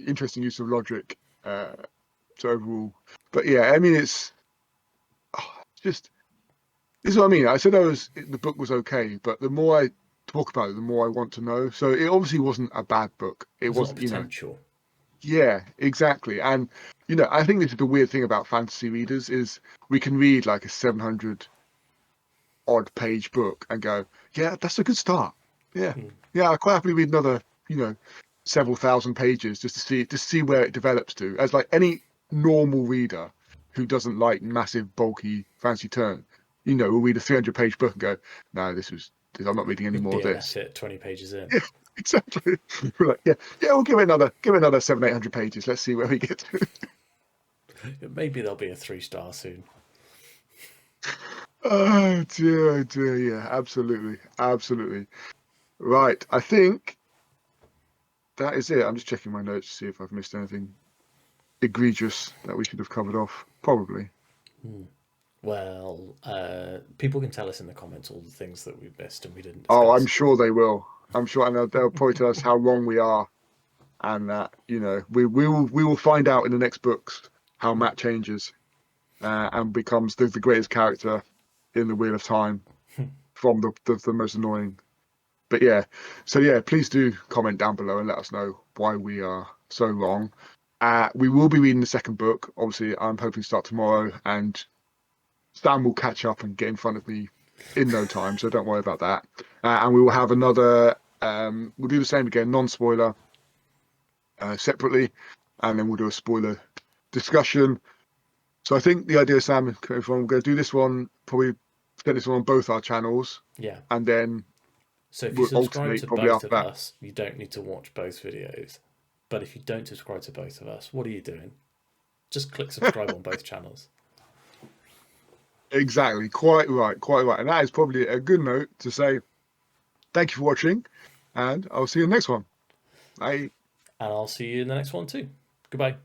interesting use of logic. Uh, so overall, but yeah, I mean, it's just this is what I mean. I said the book was okay, but the more I talk about it, the more I want to know. So it obviously wasn't a bad book. It There's a lot of wasn't, potential. yeah, exactly. And I think this is the weird thing about fantasy readers is we can read like a 700 odd page book and go, yeah, that's a good start. Yeah, Mm. yeah, I quite happily read another, several thousand pages just to see where it develops to. As like any normal reader who doesn't like massive, bulky, fancy turn, will read a 300-page book and go, no, I'm not reading any more of DNF this. it 20 pages in. Yeah, exactly. We're like, yeah, we'll give it another 700-800 pages. Let's see where we get to. Maybe there'll be a 3-star soon. Oh dear, yeah, absolutely, absolutely. Right, I think that is it. I'm just checking my notes to see if I've missed anything egregious that we should have covered off. Probably. Hmm. Well, people can tell us in the comments all the things that we've missed and we didn't Oh, I'm discuss. sure they will. I'm sure, and they'll probably tell us how wrong we are, and that we will find out in the next books how Hmm. Matt changes and becomes the greatest character in the Wheel of Time from the most annoying. But yeah, so yeah, please do comment down below and let us know why we are so wrong. We will be reading the second book. Obviously, I'm hoping to start tomorrow, and Stan will catch up and get in front of me in no time, so don't worry about that. And we will have another. We'll do the same again, non-spoiler, separately, and then we'll do a spoiler discussion. So I think the idea, Sam, if we're going to do this one, probably get this one on both our channels, Yeah. and then So if you we'll subscribe alternate to probably both after of that. us, you don't need to watch both videos. But if you don't subscribe to both of us, what are you doing? Just click subscribe on both channels. Exactly, quite right, quite right. And that is probably a good note to say thank you for watching, and I'll see you in the next one. Bye. And I'll see you in the next one too. Goodbye.